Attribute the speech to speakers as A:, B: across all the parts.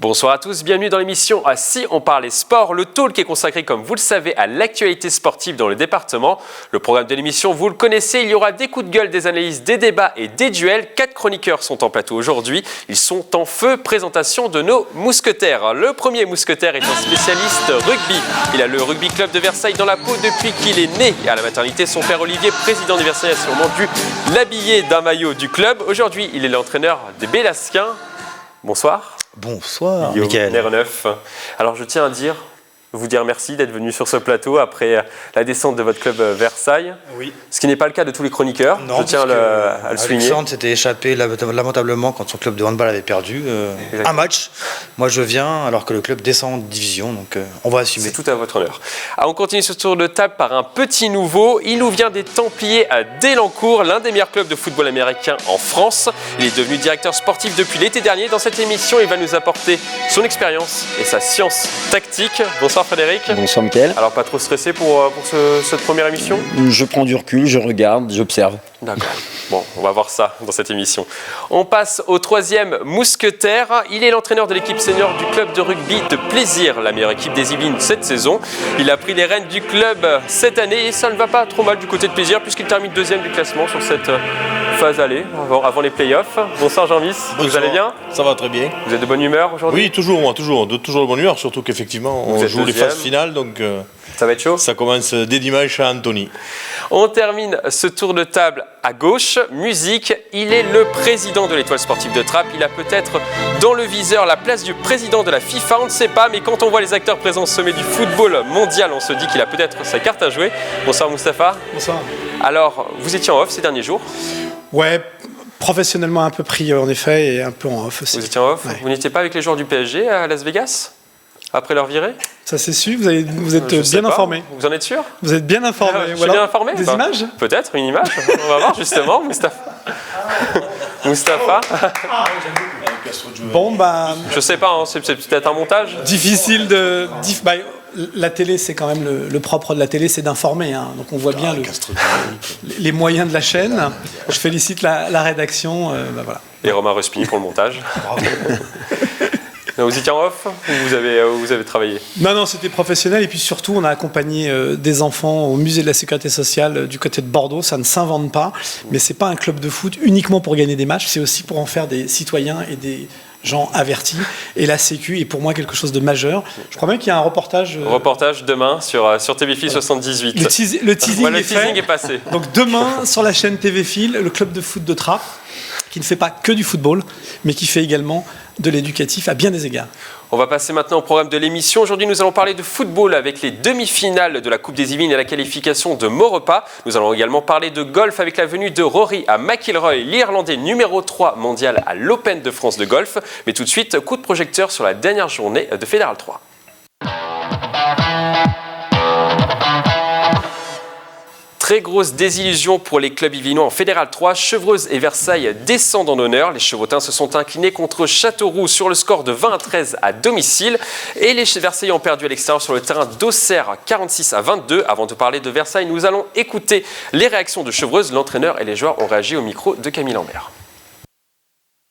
A: Bonsoir à tous, bienvenue dans l'émission Si on parlait sport, le talk est consacré, comme vous le savez, à l'actualité sportive dans le département. Le programme de l'émission, vous le connaissez, il y aura des coups de gueule, des analyses, des débats et des duels. 4 chroniqueurs sont en plateau aujourd'hui, ils sont en feu. Présentation de nos mousquetaires. Le premier mousquetaire est un spécialiste rugby. Il a le rugby club de Versailles dans la peau depuis qu'il est né. À la maternité, son père Olivier, président du Versailles, a sûrement dû l'habiller d'un maillot du club. Aujourd'hui, il est l'entraîneur des Bélasquins. Bonsoir.
B: Bonsoir, Mickaël.
A: Nerneuf. Alors, je tiens à vous dire merci d'être venu sur ce plateau après la descente de votre club Versailles.
B: Oui.
A: Ce qui n'est pas le cas de tous les chroniqueurs.
B: Non,
A: je tiens à le souligner.
B: Alexandre s'était échappé lamentablement quand son club de handball avait perdu un match. Moi, je viens alors que le club descend en division, donc on va assumer.
A: C'est tout à votre honneur. Alors, on continue ce tour de table par un petit nouveau. Il nous vient des Templiers à Délancourt, l'un des meilleurs clubs de football américain en France. Il est devenu directeur sportif depuis l'été dernier. Dans cette émission, il va nous apporter son expérience et sa science tactique. Bonsoir Frédéric.
C: Bonsoir Mickaël.
A: Alors pas trop stressé pour cette première émission ?
C: Je prends du recul, je regarde, j'observe.
A: D'accord. Bon, on va voir ça dans cette émission. On passe au troisième mousquetaire. Il est l'entraîneur de l'équipe senior du club de rugby de Plaisir, la meilleure équipe des Yvelines cette saison. Il a pris les rênes du club cette année et ça ne va pas trop mal du côté de Plaisir puisqu'il termine deuxième du classement sur cette phase aller avant les playoffs. Bonsoir Jean-Vis, vous allez bien ?
D: Ça va très bien.
A: Vous êtes de bonne humeur aujourd'hui ?
D: Oui, toujours de bonne humeur, surtout qu'effectivement on joue les phases finales, donc
A: ça va être chaud.
D: Ça commence dès dimanche à Antony.
A: On termine ce tour de table à gauche, musique. Il est le président de l'Étoile sportive de Trappes. Il a peut-être dans le viseur la place du président de la FIFA, on ne sait pas, mais quand on voit les acteurs présents au sommet du football mondial, on se dit qu'il a peut-être sa carte à jouer. Bonsoir Moustapha.
E: Bonsoir.
A: Alors, vous étiez en off ces derniers jours ?
E: Ouais, professionnellement un peu pris en effet et un peu en off aussi.
A: Vous étiez en off ?
E: Ouais.
A: Vous n'étiez pas avec les joueurs du PSG à Las Vegas ? Après leur virée ?
E: Ça c'est sûr, vous êtes bien informé.
A: Vous en êtes sûr ?
E: Vous êtes bien informé.
A: Je suis bien informé.
E: Des images ?
A: Peut-être, une image. On va voir justement, Moustapha. Moustapha.
E: Bon, bah.
A: Je sais pas, hein, c'est peut-être un montage.
E: Difficile de. La télé, c'est quand même le propre de la télé, c'est d'informer. Hein. Donc on voit bien les moyens de la chaîne. Je félicite la rédaction. Voilà.
A: Et Romain Respigny pour le montage.
B: Bravo.
A: Vous étiez en off ou vous avez travaillé ?
E: Non, c'était professionnel. Et puis surtout, on a accompagné des enfants au musée de la Sécurité sociale du côté de Bordeaux. Ça ne s'invente pas. Mais ce n'est pas un club de foot uniquement pour gagner des matchs. C'est aussi pour en faire des citoyens et des gens avertis. Et la Sécu est pour moi quelque chose de majeur. Je crois même qu'il y a un reportage...
A: Reportage demain sur TVFil 78.
E: Le teasing,
A: est passé.
E: Donc demain, sur la chaîne TVFil, le club de foot de Trappes, qui ne fait pas que du football, mais qui fait également de l'éducatif à bien des égards.
A: On va passer maintenant au programme de l'émission. Aujourd'hui, nous allons parler de football avec les demi-finales de la Coupe des Yvelines et la qualification de Maurepas. Nous allons également parler de golf avec la venue de Rory à McIlroy, l'Irlandais numéro 3 mondial à l'Open de France de golf. Mais tout de suite, coup de projecteur sur la dernière journée de Fédéral 3. Très grosse désillusion pour les clubs yvelinois en Fédéral 3. Chevreuse et Versailles descendent en honneur. Les Chevrotins se sont inclinés contre Châteauroux sur le score de 20-13 à domicile. Et les Versailles ont perdu à l'extérieur sur le terrain d'Auxerre 46-22. Avant de parler de Versailles, nous allons écouter les réactions de Chevreuse. L'entraîneur et les joueurs ont réagi au micro de Camille Lambert.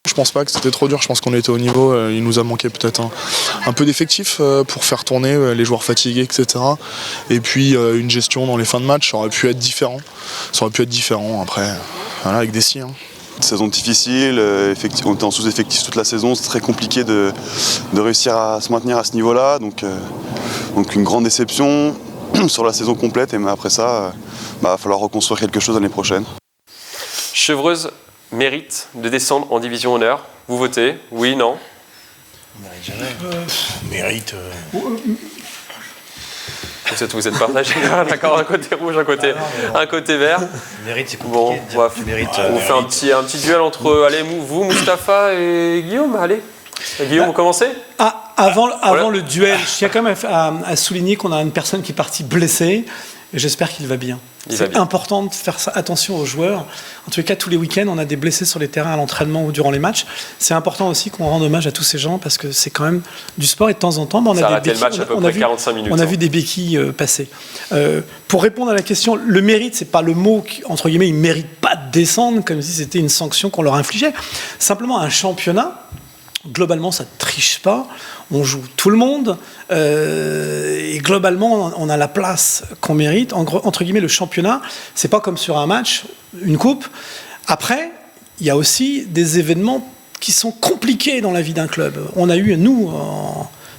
F: Je pense pas que c'était trop dur, je pense qu'on était au niveau, il nous a manqué peut-être un peu d'effectifs pour faire tourner les joueurs fatigués, etc. Et puis une gestion dans les fins de match, ça aurait pu être différent. Après, voilà, avec des si. Hein.
G: Une saison difficile, on était en sous-effectif toute la saison, c'est très compliqué de réussir à se maintenir à ce niveau-là. Donc une grande déception sur la saison complète, et après ça, va falloir reconstruire quelque chose l'année prochaine.
A: Chevreuse mérite de descendre en division honneur. Vous votez ? Oui, non ?
D: Mérite.
A: Vous êtes partagés. D'accord, un côté rouge, un côté vert.
B: Mérite, c'est compliqué.
A: Bon, on fait un petit duel entre vous, Moustapha et Guillaume. Allez. Guillaume, vous commencez ?
E: Avant le duel, je tiens quand même à souligner qu'on a une personne qui est partie blessée. Et j'espère qu'il va bien. C'est important de faire attention aux joueurs. En tous les cas, tous les week-ends, on a des blessés sur les terrains à l'entraînement ou durant les matchs. C'est important aussi qu'on rende hommage à tous ces gens parce que c'est quand même du sport et de temps en temps, on a des béquilles,
A: le match à peu près 45 minutes.
E: On a vu des béquilles passer. Pour répondre à la question, le mérite, c'est pas le mot qui, entre guillemets, ils méritent pas de descendre comme si c'était une sanction qu'on leur infligeait. Simplement, un championnat, globalement, ça ne triche pas. On joue tout le monde. Et globalement, on a la place qu'on mérite. Entre guillemets, le championnat, c'est pas comme sur un match, une coupe. Après, il y a aussi des événements qui sont compliqués dans la vie d'un club. On a eu, nous,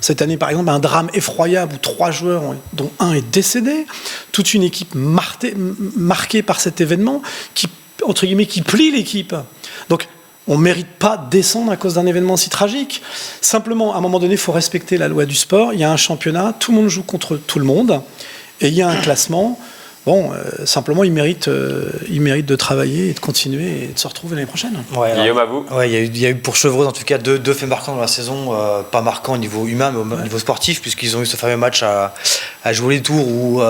E: cette année, par exemple, un drame effroyable où 3 joueurs, dont un est décédé. Toute une équipe marquée par cet événement qui, entre guillemets, qui plie l'équipe. Donc, on ne mérite pas de descendre à cause d'un événement si tragique. Simplement, à un moment donné, il faut respecter la loi du sport. Il y a un championnat, tout le monde joue contre tout le monde, et il y a un classement. Bon, simplement, il mérite de travailler et de continuer et de se retrouver l'année prochaine.
A: Ouais, Guillaume, à vous.
B: Ouais, il y a eu pour Chevreuse, en tout cas, deux faits marquants dans la saison. Pas marquants au niveau humain, mais au niveau sportif, puisqu'ils ont eu ce fameux match à jouer les tours où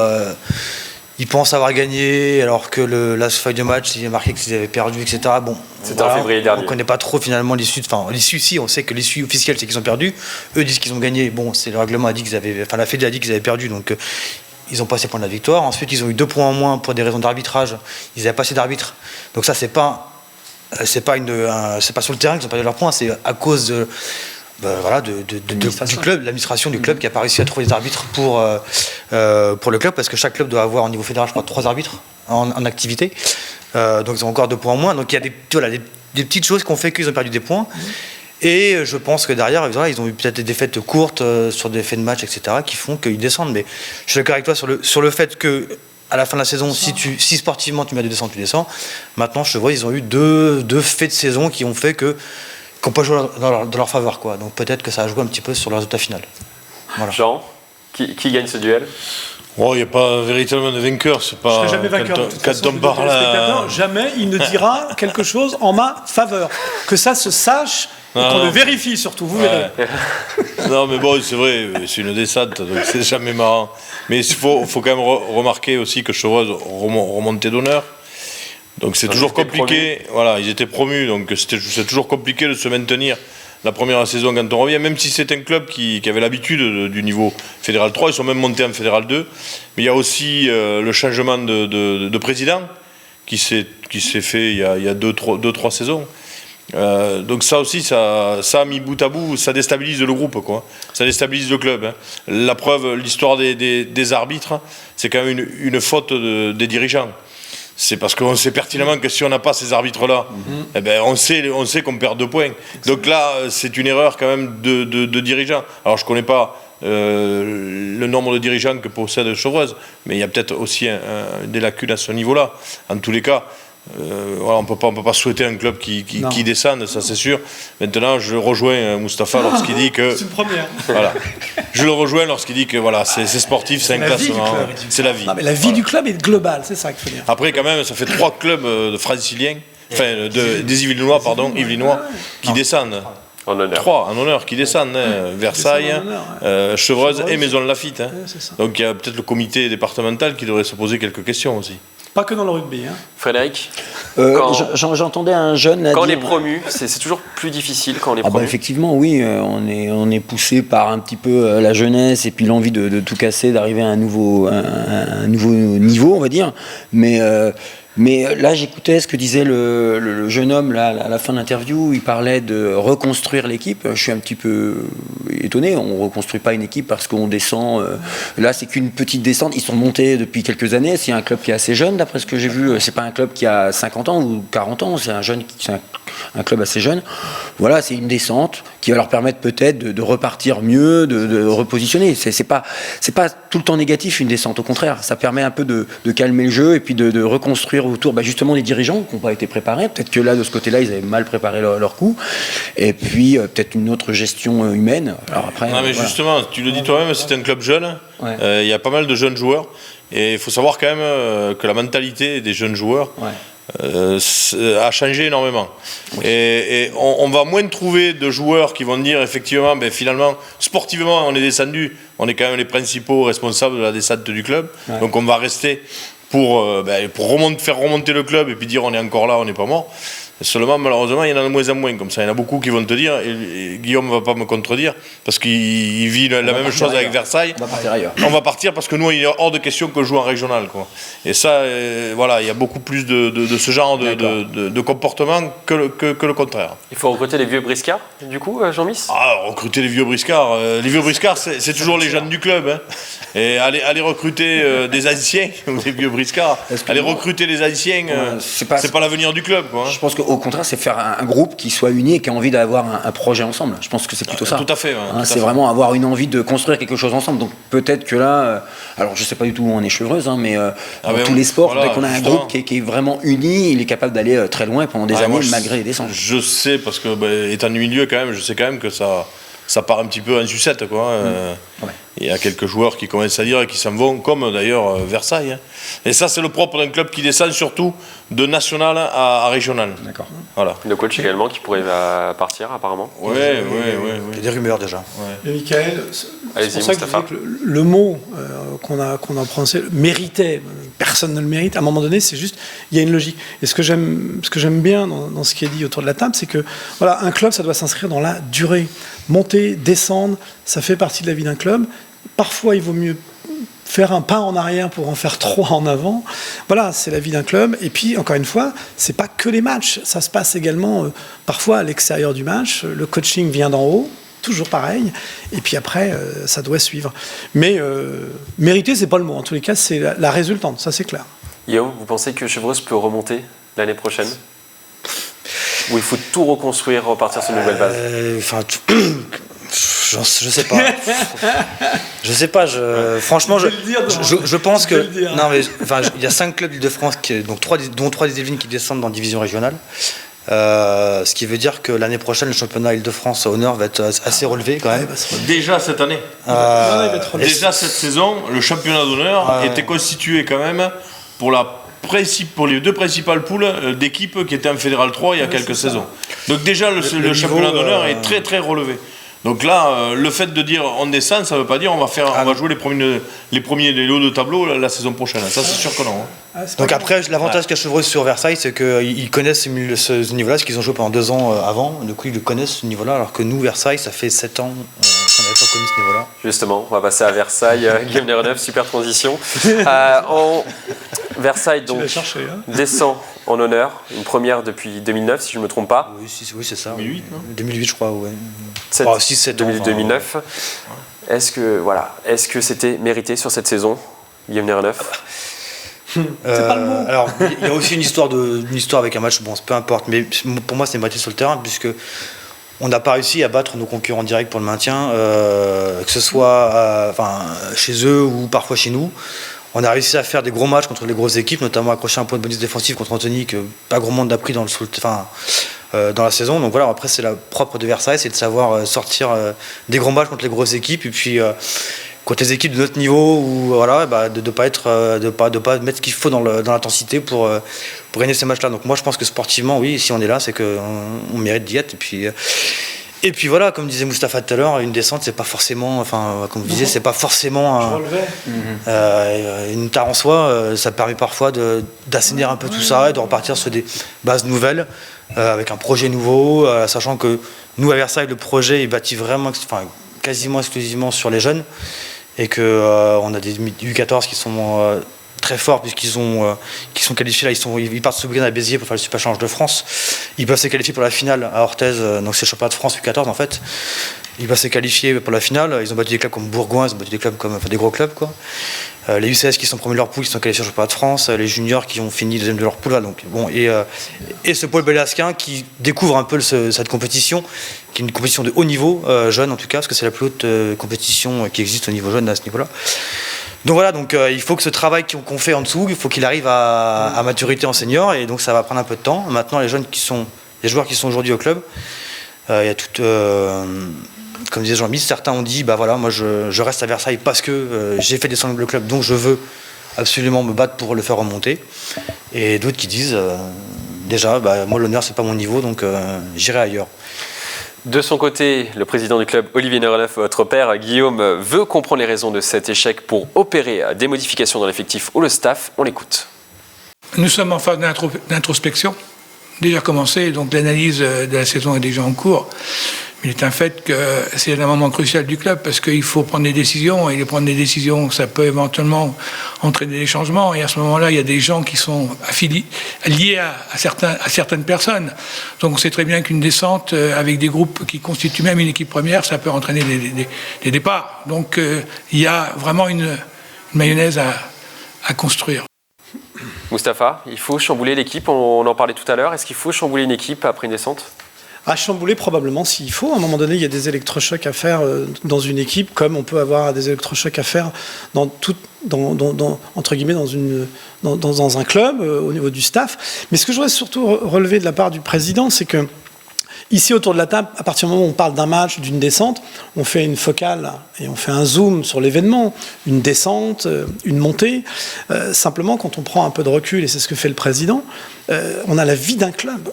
B: ils pensent avoir gagné, alors que la feuille de match, il a marqué qu'ils avaient perdu, etc. Bon,
A: c'était en février dernier.
B: On ne connaît pas trop finalement l'issue. Enfin, l'issue, si, on sait que l'issue officielle, c'est qu'ils ont perdu. Eux disent qu'ils ont gagné. Bon, le règlement a dit qu'ils avaient. Enfin, la Fédé a dit qu'ils avaient perdu, donc ils ont passé pour la victoire. Ensuite, ils ont eu 2 points en moins pour des raisons d'arbitrage. Ils n'avaient pas assez d'arbitres. Donc ça, c'est pas sur le terrain qu'ils ont perdu leurs points. C'est à cause du club, l'administration du club qui n'a pas réussi à trouver des arbitres pour le club, parce que chaque club doit avoir au niveau fédéral, je crois, 3 arbitres en activité. Donc ils ont encore 2 points en moins. Donc il y a des petites choses qui ont fait qu'ils ont perdu des points. Et je pense que derrière, ils ont eu peut-être des défaites courtes sur des faits de match, etc., qui font qu'ils descendent. Mais je suis d'accord avec toi sur le fait que à la fin de la saison, si sportivement tu mets de descendre, tu descends. Maintenant, je vois, ils ont eu deux faits de saison qui ont fait que qui n'ont pas joué dans leur faveur, quoi. Donc peut-être que ça a joué un petit peu sur le résultat final. Voilà.
A: Jean, qui gagne ce duel?
D: Il n'y a pas véritablement de vainqueur. C'est pas.
E: Je ne serai jamais vainqueur.
D: Quand on parle là...
E: Jamais il ne dira quelque chose en ma faveur. Que ça se sache et qu'on le vérifie surtout. Vous verrez.
D: Non, mais bon, c'est vrai, c'est une descente, donc c'est jamais marrant. Mais il faut quand même remarquer aussi que Chevreuse remontait d'honneur. Donc c'est toujours compliqué. Voilà, ils étaient promus, donc c'est toujours compliqué de se maintenir la première saison quand on revient, même si c'est un club qui avait l'habitude du niveau Fédéral 3, ils sont même montés en Fédéral 2. Mais il y a aussi le changement de président qui s'est fait il y a 2-3 saisons. Donc ça aussi, ça a mis bout à bout, ça déstabilise le groupe, quoi. Ça déstabilise le club, hein. La preuve, l'histoire des arbitres, c'est quand même une faute des dirigeants. C'est parce qu'on sait pertinemment que si on n'a pas ces arbitres-là, eh ben on sait qu'on perd 2 points. Donc là, c'est une erreur quand même de dirigeants. Alors je ne connais pas le nombre de dirigeants que possède Chevreuse, mais il y a peut-être aussi des lacunes à ce niveau-là. En tous les cas, voilà, on peut pas souhaiter un club qui descende, ça c'est sûr. Maintenant, je rejoins Mustapha lorsqu'il dit que...
E: C'est une première.
D: Voilà. Je le rejoins lorsqu'il dit que voilà, c'est sportif, c'est un classement, c'est la vie.
E: Non, mais la vie du club est globale, c'est ça qu'il faut dire.
D: Après, quand même, ça fait 3 clubs franciliens, enfin des Yvelinois, qui descendent.
A: En honneur.
D: 3 en honneur qui descendent, Versailles, Chevreuse et Maison de Lafitte. Hein. Donc il y a peut-être le comité départemental qui devrait se poser quelques questions aussi.
E: Pas que dans le rugby. Hein.
A: Frédéric,
C: j'entendais un jeune.
A: Quand on est promu, c'est toujours plus difficile quand on est promu.
C: Effectivement, oui, on est poussé par un petit peu la jeunesse et puis l'envie de tout casser, d'arriver à un nouveau niveau, on va dire. Mais là, j'écoutais ce que disait le jeune homme là, à la fin de l'interview. Il parlait de reconstruire l'équipe. Je suis un petit peu étonné. On ne reconstruit pas une équipe parce qu'on descend. Là, c'est qu'une petite descente. Ils sont montés depuis quelques années. C'est un club qui est assez jeune, d'après ce que j'ai vu. C'est pas un club qui a 50 ans ou 40 ans. C'est un club assez jeune. Voilà, c'est une descente qui va leur permettre peut-être de repartir mieux, de repositionner. C'est pas tout le temps négatif, une descente. Au contraire, ça permet un peu de calmer le jeu et puis de reconstruire autour justement des dirigeants qui n'ont pas été préparés. Peut-être que là, de ce côté-là, ils avaient mal préparé leur coup. Et puis, peut-être une autre gestion humaine. Alors après,
D: non, mais voilà. Justement, tu le dis toi-même, c'est un club jeune. Il y a pas mal de jeunes joueurs. Et il faut savoir quand même que la mentalité des jeunes joueurs a changé énormément. Oui. Et on va moins trouver de joueurs qui vont dire effectivement, finalement, sportivement, on est descendu. On est quand même les principaux responsables de la descente du club. Donc on va rester pour faire remonter le club et puis dire on est encore là, on n'est pas mort. Seulement, malheureusement, il y en a de moins en moins comme ça. Il y en a beaucoup qui vont te dire, et Guillaume ne va pas me contredire, parce qu'il vit la même chose avec Versailles.
C: On va partir ailleurs.
D: On va partir parce que nous, il est hors de question que je joue en régional, quoi. Et ça, voilà, il y a beaucoup plus de ce genre de comportement que le contraire.
A: Il faut recruter les vieux briscards, du coup, Jean-Miss ?
D: Recruter les vieux briscards. Les vieux briscards, c'est toujours les jeunes du club. Hein. Et aller recruter des anciens, ou des vieux briscards, aller recruter des anciens, c'est pas l'avenir du club, quoi. Hein.
C: Je pense qu'au contraire, c'est faire un groupe qui soit uni et qui a envie d'avoir un projet ensemble. Je pense que c'est plutôt ça.
D: Tout à fait.
C: C'est vraiment avoir une envie de construire quelque chose ensemble. Donc peut-être que là, alors je sais pas du tout où on est Chevreuse, hein, mais dans tous les sports, dès qu'on a un groupe qui est vraiment uni, il est capable d'aller très loin pendant des années, malgré les descentes.
D: Je sais, parce que étant du milieu quand même, je sais quand même que ça part un petit peu en sucette, quoi. Ouais. Il y a quelques joueurs qui commencent à dire et qui s'en vont, comme d'ailleurs Versailles. Hein. Et ça, c'est le propre d'un club qui descend surtout de national à régional.
C: D'accord.
D: Voilà.
A: Le coach également qui pourrait partir apparemment.
D: Oui.
B: Il y a des rumeurs déjà.
D: Ouais.
E: Et Michael,
A: allez-y,
E: c'est pour ça que je disais que le mot qu'on a prononcé, méritait, personne ne le mérite, à un moment donné, c'est juste, il y a une logique. Et ce que j'aime bien dans ce qui est dit autour de la table, c'est que voilà, un club, ça doit s'inscrire dans la durée. Monter, descendre, ça fait partie de la vie d'un club. Parfois, il vaut mieux faire un pas en arrière pour en faire 3 en avant. Voilà, c'est la vie d'un club. Et puis, encore une fois, c'est pas que les matchs. Ça se passe également parfois à l'extérieur du match. Le coaching vient d'en haut, toujours pareil. Et puis après, ça doit suivre. Mais mériter, c'est pas le mot. En tous les cas, c'est la résultante. Ça, c'est clair.
A: Guillaume, vous pensez que Chevreuse peut remonter l'année prochaine ? Ou il faut tout reconstruire, repartir sur une nouvelle base ?
B: Je sais pas. Je sais pas. Franchement, je pense que non, mais il y a 5 clubs d'Île-de-France, dont 3 des Yvelines qui descendent dans la division régionale. Ce qui veut dire que l'année prochaine, le championnat Île-de-France honneur va être assez relevé quand même.
D: Déjà cette année. Déjà cette saison, le championnat d'honneur était constitué quand même pour les 2 principales poules d'équipes qui étaient en Fédéral 3 il y a quelques saisons. Donc déjà le championnat d'honneur est très très relevé. Donc là, le fait de dire on descend, ça ne veut pas dire on va jouer les premiers lots de tableau la saison prochaine. Ça, c'est sûr que non.
B: Donc après, l'avantage qu'a Chevreuse sur Versailles, c'est qu'ils connaissent ce niveau-là, parce qu'ils ont joué pendant 2 ans avant. Du coup, ils connaissent ce niveau-là, alors que nous, Versailles, ça fait 7 ans qu'on n'avait pas connu ce niveau-là.
A: Justement, on va passer à Versailles. Guillaume Nereneuve, super transition. Versailles, donc, descend en honneur. Une première depuis 2009, si je ne me trompe pas.
B: Oui, c'est ça.
D: 2008, non
B: 2008, je crois, ouais.
A: 6-7 ans. 2009. Est-ce que c'était mérité sur cette saison, Guillaume Nereneuve ?
E: C'est pas le mot.
B: Alors, il y a aussi une histoire avec un match, bon, peu importe, mais pour moi, c'est mérité sur le terrain, puisque on n'a pas réussi à battre nos concurrents directs pour le maintien, que ce soit chez eux ou parfois chez nous. On a réussi à faire des gros matchs contre les grosses équipes, notamment accrocher un point de bonus défensif contre Antony, que pas grand monde n'a pris dans la saison. Donc voilà, après c'est la propre de Versailles, c'est de savoir sortir des gros matchs contre les grosses équipes, et puis contre les équipes de notre niveau, de pas mettre ce qu'il faut dans l'intensité pour gagner ces matchs-là. Donc moi je pense que sportivement, oui, si on est là, c'est qu'on mérite d'y être. Et puis voilà, comme disait Moustapha tout à l'heure, une descente, c'est pas forcément, comme vous disiez, c'est pas forcément une tare en soi. Ça permet parfois d'assainir un peu tout ça et de repartir sur des bases nouvelles, avec un projet nouveau, sachant que nous à Versailles, le projet est bâti vraiment, quasiment exclusivement sur les jeunes, et que on a des U14 qui sont très forts, puisqu'ils qui sont qualifiés là, ils partent ce week-end à Béziers pour faire le Super Challenge de France. Ils peuvent se qualifier pour la finale à Orthez, donc c'est le championnat de France U14 en fait. Ils peuvent se qualifier pour la finale. Ils ont battu des clubs comme Bourgoin, ils ont battu des clubs des gros clubs quoi. Les U16 qui sont premiers de leur poule, qui sont qualifiés au championnat de France, les juniors qui ont fini deuxième de leur poule là, donc bon, et ce Paul Belasquin qui découvre un peu cette compétition, qui est une compétition de haut niveau, jeune en tout cas, parce que c'est la plus haute compétition qui existe au niveau jeune à ce niveau-là. Donc voilà, il faut que ce travail qu'on fait en dessous, il faut qu'il arrive à maturité en senior, et donc ça va prendre un peu de temps. Maintenant, les joueurs qui sont aujourd'hui au club, il y a tout, comme disait Jean-Michel, certains ont dit, moi je reste à Versailles parce que j'ai fait descendre le club, donc je veux absolument me battre pour le faire remonter. Et d'autres qui disent, moi l'honneur c'est pas mon niveau, donc j'irai ailleurs.
A: De son côté, le président du club, Olivier Nereneuve, votre père, Guillaume, veut comprendre les raisons de cet échec pour opérer des modifications dans l'effectif ou le staff. On l'écoute.
H: Nous sommes en phase d'introspection. déjà commencé, donc l'analyse de la saison est déjà en cours. Mais il est un fait que c'est un moment crucial du club parce qu'il faut prendre des décisions, et prendre des décisions, ça peut éventuellement entraîner des changements. Et à ce moment-là, il y a des gens qui sont liés à certaines personnes. Donc on sait très bien qu'une descente avec des groupes qui constituent même une équipe première, ça peut entraîner des départs. Donc il y a vraiment une mayonnaise à construire.
A: Moustapha, il faut chambouler l'équipe, on en parlait tout à l'heure. Est-ce qu'il faut chambouler une équipe après une descente ?
E: À chambouler, probablement, s'il faut. À un moment donné, il y a des électrochocs à faire dans une équipe, comme on peut avoir des électrochocs à faire entre guillemets, dans un club, au niveau du staff. Mais ce que je voudrais surtout relever de la part du président, c'est que ici, autour de la table, à partir du moment où on parle d'un match, d'une descente, on fait une focale et on fait un zoom sur l'événement, une descente, une montée. Simplement, quand on prend un peu de recul, et c'est ce que fait le président, on a la vie d'un club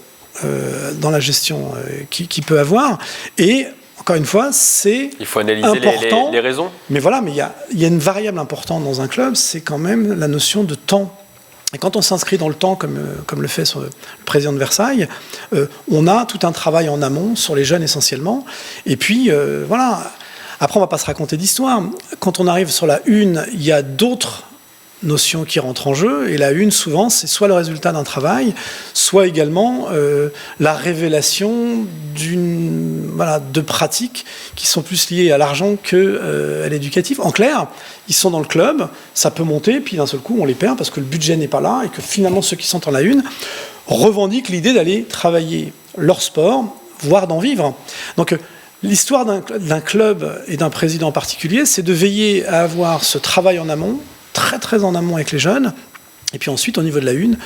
E: dans la gestion qu'il peut avoir. Et encore une fois, c'est
A: il faut analyser
E: important,
A: les raisons.
E: Mais voilà, mais il y a une variable importante dans un club, c'est quand même la notion de temps. Et quand on s'inscrit dans le temps, comme le fait le président de Versailles, on a tout un travail en amont sur les jeunes essentiellement. Et puis, voilà. Après, on ne va pas se raconter d'histoire. Quand on arrive sur la une, il y a d'autres notions qui rentrent en jeu. Et la une, souvent, c'est soit le résultat d'un travail, soit également la révélation de pratiques qui sont plus liées à l'argent qu'à l'éducatif. En clair, ils sont dans le club, ça peut monter, puis d'un seul coup, on les perd parce que le budget n'est pas là et que finalement, ceux qui sont en la une revendiquent l'idée d'aller travailler leur sport, voire d'en vivre. Donc, l'histoire d'un club et d'un président en particulier, c'est de veiller à avoir ce travail en amont, très très en amont avec les jeunes, et puis ensuite au niveau de la une,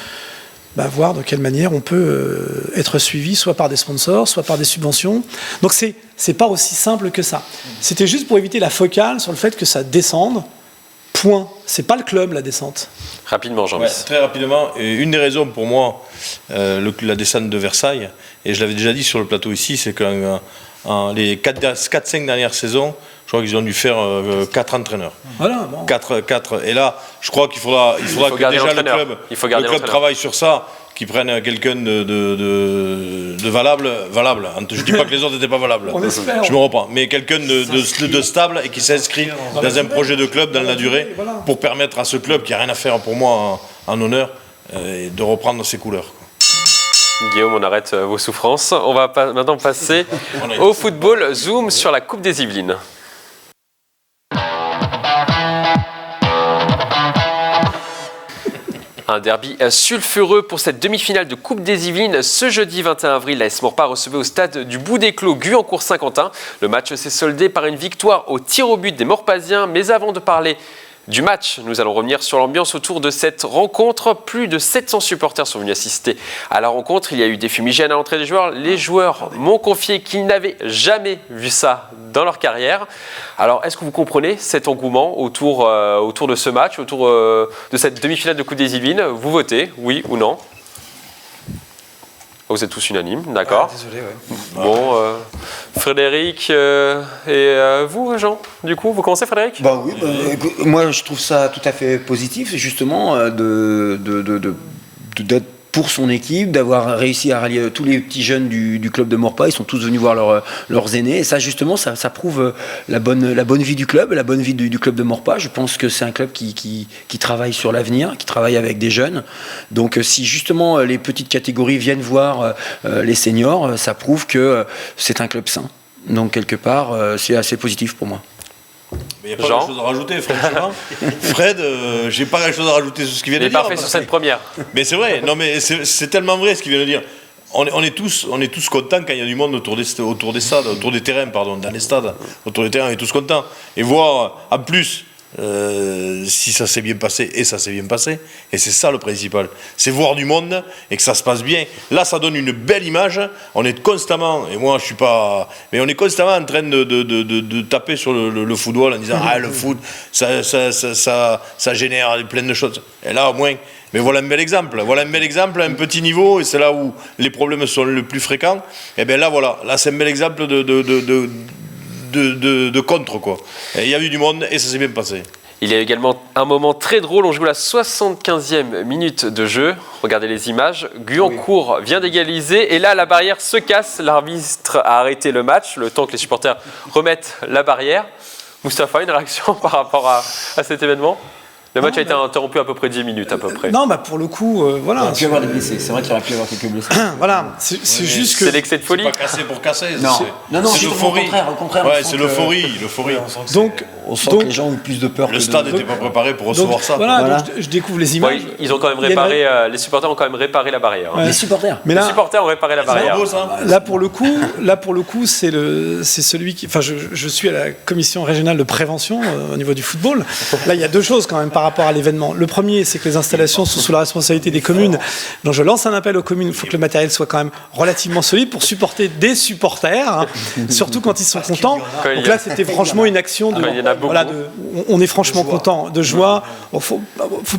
E: voir de quelle manière on peut être suivi, soit par des sponsors, soit par des subventions. Donc c'est pas aussi simple que ça. C'était juste pour éviter la focale sur le fait que ça descende. Point. C'est pas le club la descente.
A: Rapidement, Jean-Michel.
D: Très rapidement. Et une des raisons pour moi, la descente de Versailles, et je l'avais déjà dit sur le plateau ici, c'est que les 4-5 dernières saisons, je crois qu'ils ont dû faire 4 entraîneurs. Voilà, bon. 4. Et là, je crois qu'il faudra que déjà le club travaille sur ça, qu'ils prennent quelqu'un de valable. Je ne dis pas que les autres n'étaient pas valables. Je me reprends. Mais quelqu'un de stable et qui s'inscrit dans un projet de club dans la durée pour permettre à ce club qui n'a rien à faire pour moi en honneur de reprendre ses couleurs.
A: Guillaume, on arrête vos souffrances. On va maintenant passer au football. Zoom sur la Coupe des Yvelines. Un derby sulfureux pour cette demi-finale de Coupe des Yvelines. Ce jeudi 21 avril, l'AS Maurepas recevait au stade du Bout des Clos Guyancourt-Saint-Quentin. Le match s'est soldé par une victoire au tir au but des Maurepasiens. Mais avant de parler du match, nous allons revenir sur l'ambiance autour de cette rencontre. Plus de 700 supporters sont venus assister à la rencontre. Il y a eu des fumigènes à l'entrée des joueurs. Les joueurs m'ont confié qu'ils n'avaient jamais vu ça dans leur carrière. Alors, est-ce que vous comprenez cet engouement autour de ce match, autour de cette demi-finale de Coupe des Yvelines ? Vous votez, oui ou non ? Vous êtes tous unanimes, d'accord.
B: Désolé, ouais.
A: Bon, Frédéric et vous, Jean, du coup, vous commencez, Frédéric ?
C: Oui, moi je trouve ça tout à fait positif, justement, d'être pour son équipe, d'avoir réussi à rallier tous les petits jeunes du club de Maurepas. Ils sont tous venus voir leurs aînés. Et ça, justement, ça prouve la bonne vie du club, la bonne vie du club de Maurepas. Je pense que c'est un club qui travaille sur l'avenir, qui travaille avec des jeunes. Donc, si justement les petites catégories viennent voir les seniors, ça prouve que c'est un club sain. Donc, quelque part, c'est assez positif pour moi.
D: Mais il n'y a pas grand-chose à rajouter, franchement. Fred, j'ai pas grand-chose à rajouter sur ce qu'il vient de dire.
A: Il est parfait sur cette première.
D: Mais c'est vrai, non mais c'est tellement vrai ce qu'il vient de dire. On est tous contents quand il y a du monde autour des stades, autour des terrains, pardon, dans les stades, autour des terrains, on est tous contents. Et voir, en plus, si ça s'est bien passé, et ça s'est bien passé, et c'est ça le principal, c'est voir du monde et que ça se passe bien. Là, ça donne une belle image. On est constamment, et moi je suis pas, mais on est constamment en train de taper sur le football en disant le foot, ça génère plein de choses. Et là, au moins, mais voilà un bel exemple, un petit niveau, et c'est là où les problèmes sont le plus fréquents. Et bien là, c'est un bel exemple de contre, quoi. Et il y a eu du monde et ça s'est bien passé.
A: Il y a également un moment très drôle, on joue la 75e minute de jeu. Regardez les images, Guyancourt vient d'égaliser et là la barrière se casse, l'arbitre a arrêté le match, le temps que les supporters remettent la barrière. Moustapha, une réaction par rapport à cet événement ? Le match a été interrompu à peu près 10 minutes à peu près.
E: Non, pour le coup, voilà.
C: Il aurait pu y avoir des blessés. C'est vrai qu'il aurait pu y avoir quelques blessés.
E: Voilà, c'est juste que.
A: C'est l'excès de folie.
D: C'est pas casser pour casser.
C: Non,
D: c'est l'euphorie.
C: Au contraire.
D: Ouais, c'est l'euphorie.
E: Donc,
C: on sent que les gens ont eu plus de peur.
D: Le stade n'était pas préparé pour recevoir ça.
E: Voilà. Donc je découvre les images.
A: Ouais, ils ont quand même réparé. Les supporters ont quand même réparé la barrière.
C: Les supporters.
E: Mais là,
A: les supporters ont réparé la barrière.
D: Beau, ça.
E: Là pour le coup, c'est celui qui. Enfin, je suis à la commission régionale de prévention au niveau du football. Là, il y a deux choses quand même par rapport à l'événement. Le premier, c'est que les installations sont sous la responsabilité des communes. Donc je lance un appel aux communes. Il faut que le matériel soit quand même relativement solide pour supporter des supporters, surtout quand ils sont contents. Donc là, c'était franchement une action de. On est franchement content, de joie. Faut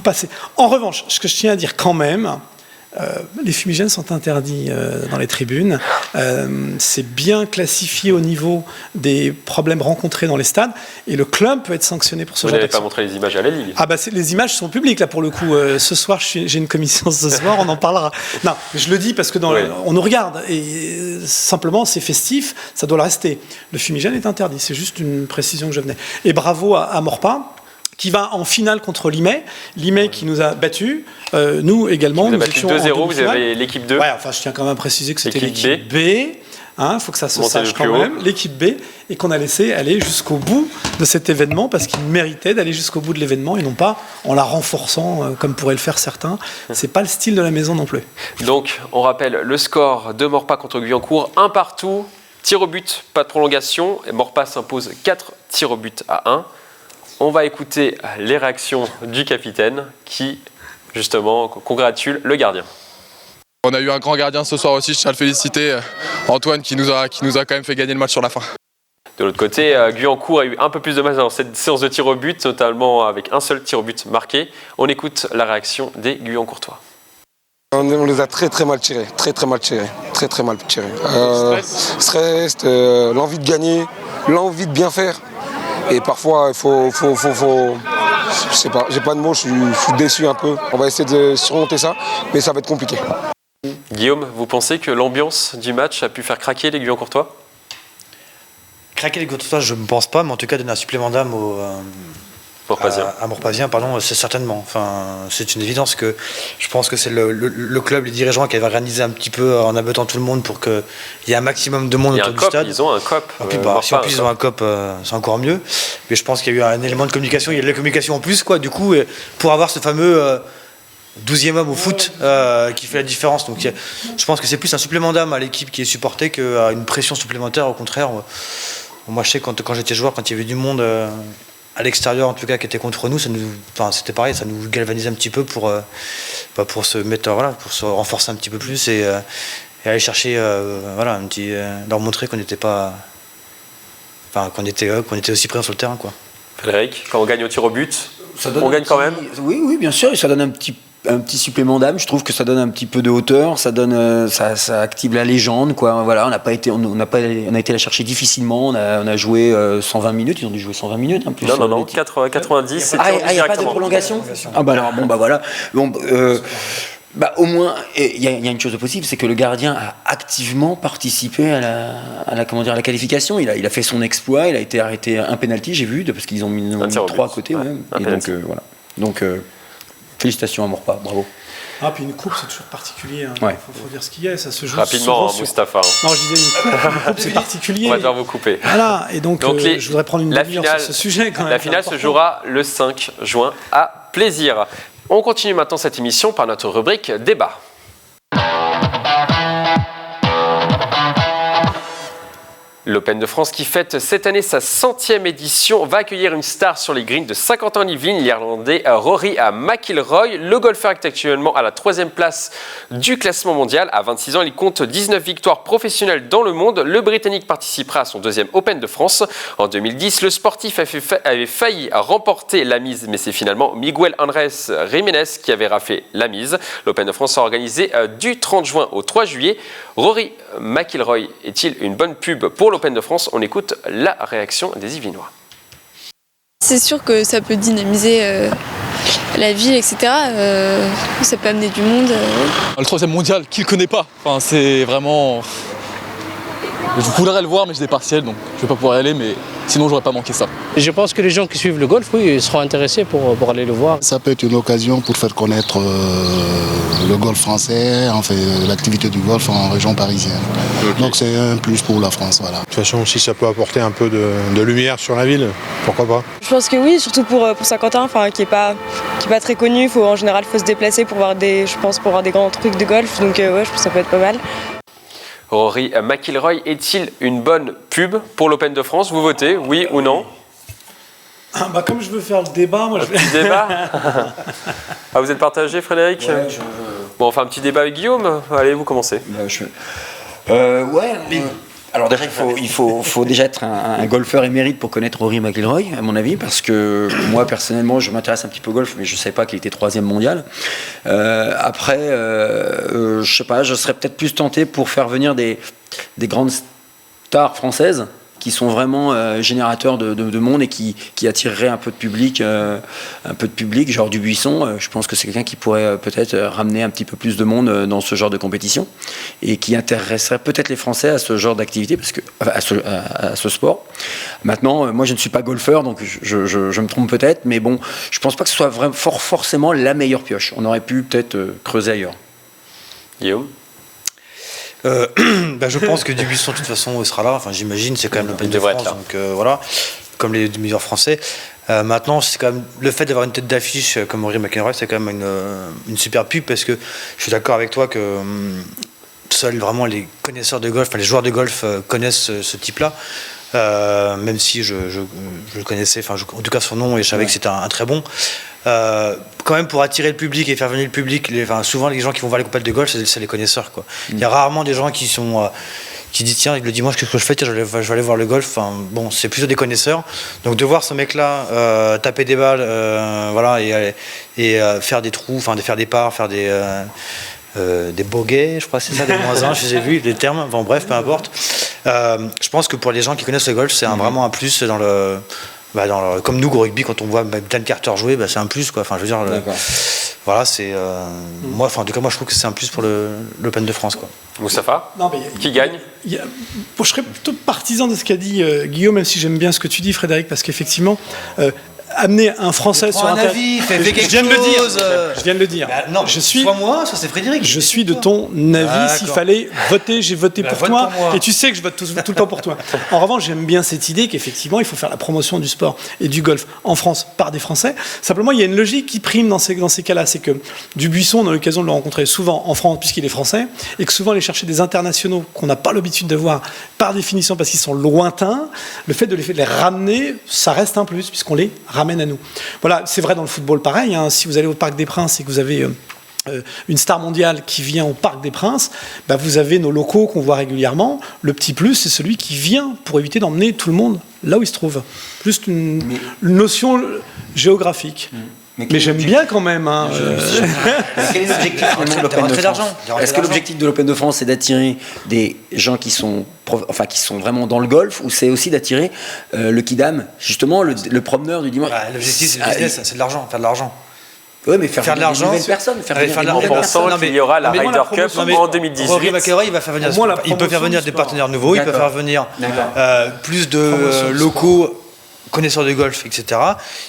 E: passer. En revanche, ce que je tiens à dire quand même. Les fumigènes sont interdits dans les tribunes. C'est bien classifié au niveau des problèmes rencontrés dans les stades. Et le club peut être sanctionné pour ce genre d'action.
A: Vous n'avez pas montré les images à la ligne.
E: Les images sont publiques, là, pour le coup. Ce soir, j'ai une commission ce soir, on en parlera. Non, je le dis parce que on nous regarde. Et simplement, c'est festif, ça doit le rester. Le fumigène est interdit. C'est juste une précision que je venais. Et bravo à Maurepas, qui va en finale contre Limay. Limay qui nous a battus. Nous également.
A: Vous avez battu 2-0, vous avez l'équipe 2.
E: Ouais, enfin, je tiens quand même à préciser que c'était l'équipe B. Il faut que ça se sache quand même. L'équipe B. Et qu'on a laissé aller jusqu'au bout de cet événement parce qu'il méritait d'aller jusqu'au bout de l'événement et non pas en la renforçant comme pourraient le faire certains. C'est pas le style de la maison non plus.
A: Donc, on rappelle le score de Maurepas contre Guyancourt. 1-1. Tir au but, pas de prolongation. Et Maurepas s'impose 4 tirs au but à 1. On va écouter les réactions du capitaine qui, justement, congratule le gardien.
I: On a eu un grand gardien ce soir aussi, je tiens à le féliciter, Antoine, qui nous a quand même fait gagner le match sur la fin.
A: De l'autre côté, Guyancourt a eu un peu plus de mal dans cette séance de tir au but, notamment avec un seul tir au but marqué. On écoute la réaction des Guyancourtois.
J: On les a très mal tirés, très mal tirés. Stress, l'envie de gagner, l'envie de bien faire. Et parfois, il faut je sais pas, j'ai pas de mots, je suis déçu un peu. On va essayer de surmonter ça, mais ça va être compliqué.
A: Guillaume, vous pensez que l'ambiance du match a pu faire craquer les Guyancourtois ?
B: Craquer les Guyancourtois, je ne pense pas, mais en tout cas donner un supplément d'âme à Maurepas, c'est certainement. Enfin, c'est une évidence que je pense que c'est le club, les dirigeants qui avaient organisé un petit peu en abattant tout le monde pour qu'il y ait un maximum de monde autour du stade.
A: Ils ont un COP.
B: Si en plus ils ont un COP, c'est encore mieux. Mais je pense qu'il y a eu un élément de communication, il y a de la communication en plus, quoi. Du coup, pour avoir ce fameux 12e homme au foot qui fait la différence. Donc je pense que c'est plus un supplément d'âme à l'équipe qui est supportée qu'une pression supplémentaire. Au contraire, moi je sais quand j'étais joueur, quand il y avait du monde à l'extérieur en tout cas qui était contre nous, c'était pareil, ça nous galvanisait un petit peu pour se mettre, pour se renforcer un petit peu plus et aller chercher, leur montrer qu'on n'était pas, qu'on était aussi présent sur le terrain, quoi.
A: Frédéric, quand on gagne au tir au but, on gagne quand même.
C: Oui, bien sûr, et ça donne un petit supplément d'âme. Je trouve que ça donne un petit peu de hauteur, ça active la légende, quoi. Voilà, on a été la chercher difficilement. On a joué 120 minutes. Ils ont dû jouer 120 minutes. Plus
A: non, 90.
C: Il n'y a pas de prolongation. Voilà. Au moins, il y a une chose possible, c'est que le gardien a activement participé à la qualification. Il a fait son exploit. Il a été arrêté un penalty, j'ai vu, parce qu'ils ont mis 3 à côté. Même. Et donc voilà. Donc félicitations à Maurepas, bravo.
E: Puis une coupe, c'est toujours particulier.
C: Ouais.
E: Faut dire ce qu'il y a. Ça se joue
A: rapidement, Moustapha.
E: Non, je disais une coupe, c'est particulier.
A: On va devoir vous couper.
E: Voilà. Et donc je voudrais prendre une demi-heure sur ce sujet quand même.
A: La finale se jouera le 5 juin à Plaisir. On continue maintenant cette émission par notre rubrique débat. L'Open de France qui fête cette année sa 100e édition va accueillir une star sur les greens de Saint-Quentin-en-Yvelines, l'Irlandais Rory McIlroy. Le golfeur est actuellement à la 3e place du classement mondial. À 26 ans, il compte 19 victoires professionnelles dans le monde. Le Britannique participera à son 2e Open de France. En 2010, le sportif avait failli remporter la mise, mais c'est finalement Miguel Andrés Jiménez qui avait raflé la mise. L'Open de France sera organisé du 30 juin au 3 juillet. Rory McIlroy est-il une bonne pub pour l'Open de France? On écoute la réaction des Yvelinois.
K: C'est sûr que ça peut dynamiser la ville, etc. Ça peut amener du monde.
L: Le 3e mondial, qui le connaît pas? Enfin, c'est vraiment... Je voudrais le voir, mais j'ai des partiels, donc je vais pas pouvoir y aller, mais sinon j'aurais pas manqué ça.
M: Je pense que les gens qui suivent le golf, oui, ils seront intéressés pour aller le voir.
N: Ça peut être une occasion pour faire connaître le golf français, enfin, l'activité du golf en région parisienne. Okay. Donc c'est un plus pour la France, voilà.
O: De toute façon, si ça peut apporter un peu de lumière sur la ville, pourquoi pas?
P: Je pense que oui, surtout pour Saint-Quentin, qui est pas très connu. En général, il faut se déplacer pour voir des grands trucs de golf. Donc ouais, je pense que ça peut être pas mal.
A: Rory McIlroy est-il une bonne pub pour l'Open de France? Vous votez, oui ou non?
E: Comme je veux faire le débat, moi je vais...
A: Petit débat. Vous êtes partagé, Frédéric?
C: Ouais,
A: Bon, on fait un petit débat avec Guillaume. Allez, vous commencez.
C: Alors déjà, il faut déjà être un golfeur émérite pour connaître Rory McIlroy, à mon avis, parce que moi, personnellement, je m'intéresse un petit peu au golf, mais je ne savais pas qu'il était 3e mondial. Après, je sais pas, je serais peut-être plus tenté pour faire venir des grandes stars françaises qui sont vraiment générateurs de monde et qui attireraient un peu de public, genre Dubuisson. Je pense que c'est quelqu'un qui pourrait peut-être ramener un petit peu plus de monde dans ce genre de compétition et qui intéresserait peut-être les Français à ce genre d'activité, parce que à ce sport. Maintenant, moi je ne suis pas golfeur, donc je me trompe peut-être, mais bon, je pense pas que ce soit vraiment forcément la meilleure pioche. On aurait pu peut-être creuser ailleurs.
A: Guillaume?
B: Je pense que Dubuisson de toute façon sera là, j'imagine, c'est quand même l'Open de France, donc voilà, comme les meilleurs Français. Maintenant, c'est quand même le fait d'avoir une tête d'affiche comme Rory McIlroy, c'est quand même une super pub, parce que je suis d'accord avec toi que seuls vraiment les connaisseurs de golf, les joueurs de golf connaissent ce type-là. Même si je le connaissais, en tout cas son nom, et je savais que c'était un très bon. Quand même, pour attirer le public et faire venir le public, souvent les gens qui vont voir les compétitions de golf, c'est les connaisseurs, quoi. Il y a rarement des gens qui disent tiens, le dimanche, qu'est-ce que je fais? Tiens, je vais aller voir le golf. Bon, c'est plutôt des connaisseurs. Donc de voir ce mec-là taper des balles, et faire des trous, faire des parts, faire des bogeys, je crois que c'est ça, des -1, je les ai vus, les termes, bref, peu importe. Je pense que pour les gens qui connaissent le golf, c'est vraiment un plus dans le... comme nous au rugby, quand on voit Dan Carter jouer, c'est un plus, quoi. Voilà, c'est moi, en tout cas, moi je trouve que c'est un plus pour l'Open de France, quoi.
A: Moustapha, qui gagne?
E: Je serais plutôt partisan de ce qu'a dit Guillaume, même si j'aime bien ce que tu dis, Frédéric, parce qu'effectivement, amener un Français sur un
B: avis, je viens de le dire. Non, soit moi, soit c'est Frédéric.
E: Je suis de ton avis. S'il fallait voter, j'ai voté pour toi. Et tu sais que je vote tout le temps pour toi. En revanche, j'aime bien cette idée qu'effectivement, il faut faire la promotion du sport et du golf en France par des Français. Simplement, il y a une logique qui prime dans ces cas-là. C'est que Dubuisson, on a l'occasion de le rencontrer souvent en France, puisqu'il est français, et que souvent, aller chercher des internationaux qu'on n'a pas l'habitude de voir par définition parce qu'ils sont lointains, le fait de les ramener, ça reste un plus, puisqu'on les ramène à nous. Voilà, c'est vrai dans le football pareil, hein. Si vous allez au Parc des Princes et que vous avez une star mondiale qui vient au Parc des Princes, vous avez nos locaux qu'on voit régulièrement. Le petit plus, c'est celui qui vient pour éviter d'emmener tout le monde là où il se trouve. Juste une notion géographique. Mais j'aime bien quand même.
C: Quel est l'objectif de l'Open de France? Est-ce que l'objectif de l'Open de France, c'est d'attirer des gens qui sont vraiment dans le golf, ou c'est aussi d'attirer le kidam, justement le promeneur du dimanche?
B: L'objectif, c'est le business, c'est de l'argent, faire de l'argent.
C: Oui, mais faire de l'argent,
A: en pensant qu'il y aura la Ryder Cup en 2018.
B: Rory McIlroy, il peut faire venir des partenaires nouveaux, il peut faire venir plus de locaux connaisseurs de golf, etc.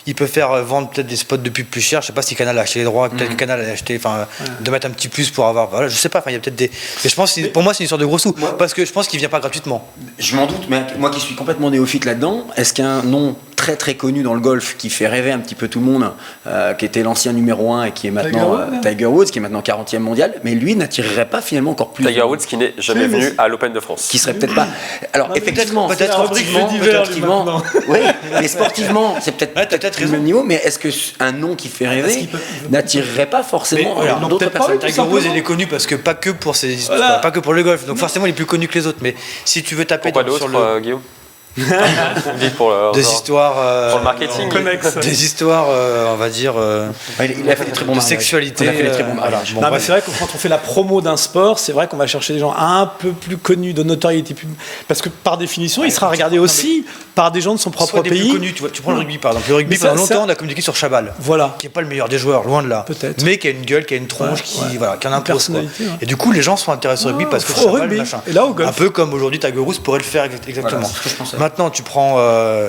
B: Il peut faire vendre peut-être des spots de pub plus chers. Je sais pas si Canal a acheté les droits, peut-être que Canal a acheté, de mettre un petit plus pour avoir. Voilà, je sais pas. Il y a peut-être des. Mais je pense, pour moi, c'est une histoire de gros sous, parce que je pense qu'il vient pas gratuitement.
C: Je m'en doute, mais moi qui suis complètement néophyte là-dedans, est-ce qu'un nom très très connu dans le golf qui fait rêver un petit peu tout le monde, qui était l'ancien numéro 1 et qui est maintenant Tiger Woods, qui est maintenant 40e mondial, mais lui n'attirerait pas finalement encore plus.
A: Tiger Woods qui n'est jamais venu à l'Open de France.
C: Qui serait peut-être pas. Alors effectivement,
B: peut-être
C: sportivement, oui, mais sportivement, c'est peut-être le même niveau, mais est-ce qu'un nom qui fait rêver n'attirerait pas forcément d'autres personnes?
B: Tiger Woods, il est connu parce que pas que pour le golf, donc forcément il est plus connu que les autres. Mais si tu veux taper
A: sur le Guillaume. Des
B: histoires
A: pour le marketing,
B: des histoires, on va dire,
C: il a fait des très bons
B: de sexualité.
E: C'est vrai que quand on fait la promo d'un sport, c'est vrai qu'on va chercher des gens un peu plus connus, de notoriété publique, parce que par définition, il sera regardé aussi par des gens de son propre pays.
B: Plus connus, tu prends le rugby par exemple. Le rugby, pendant longtemps, on a communiqué sur Chabal, qui n'est pas le meilleur des joueurs, loin de là, mais qui a une gueule, qui a une tronche, qui en impose. Et du coup, les gens sont intéressés au rugby parce que Chabal, machin.
E: Et là, au golf.
B: Un peu comme aujourd'hui, Tiger Woods pourrait le faire exactement. Maintenant, tu prends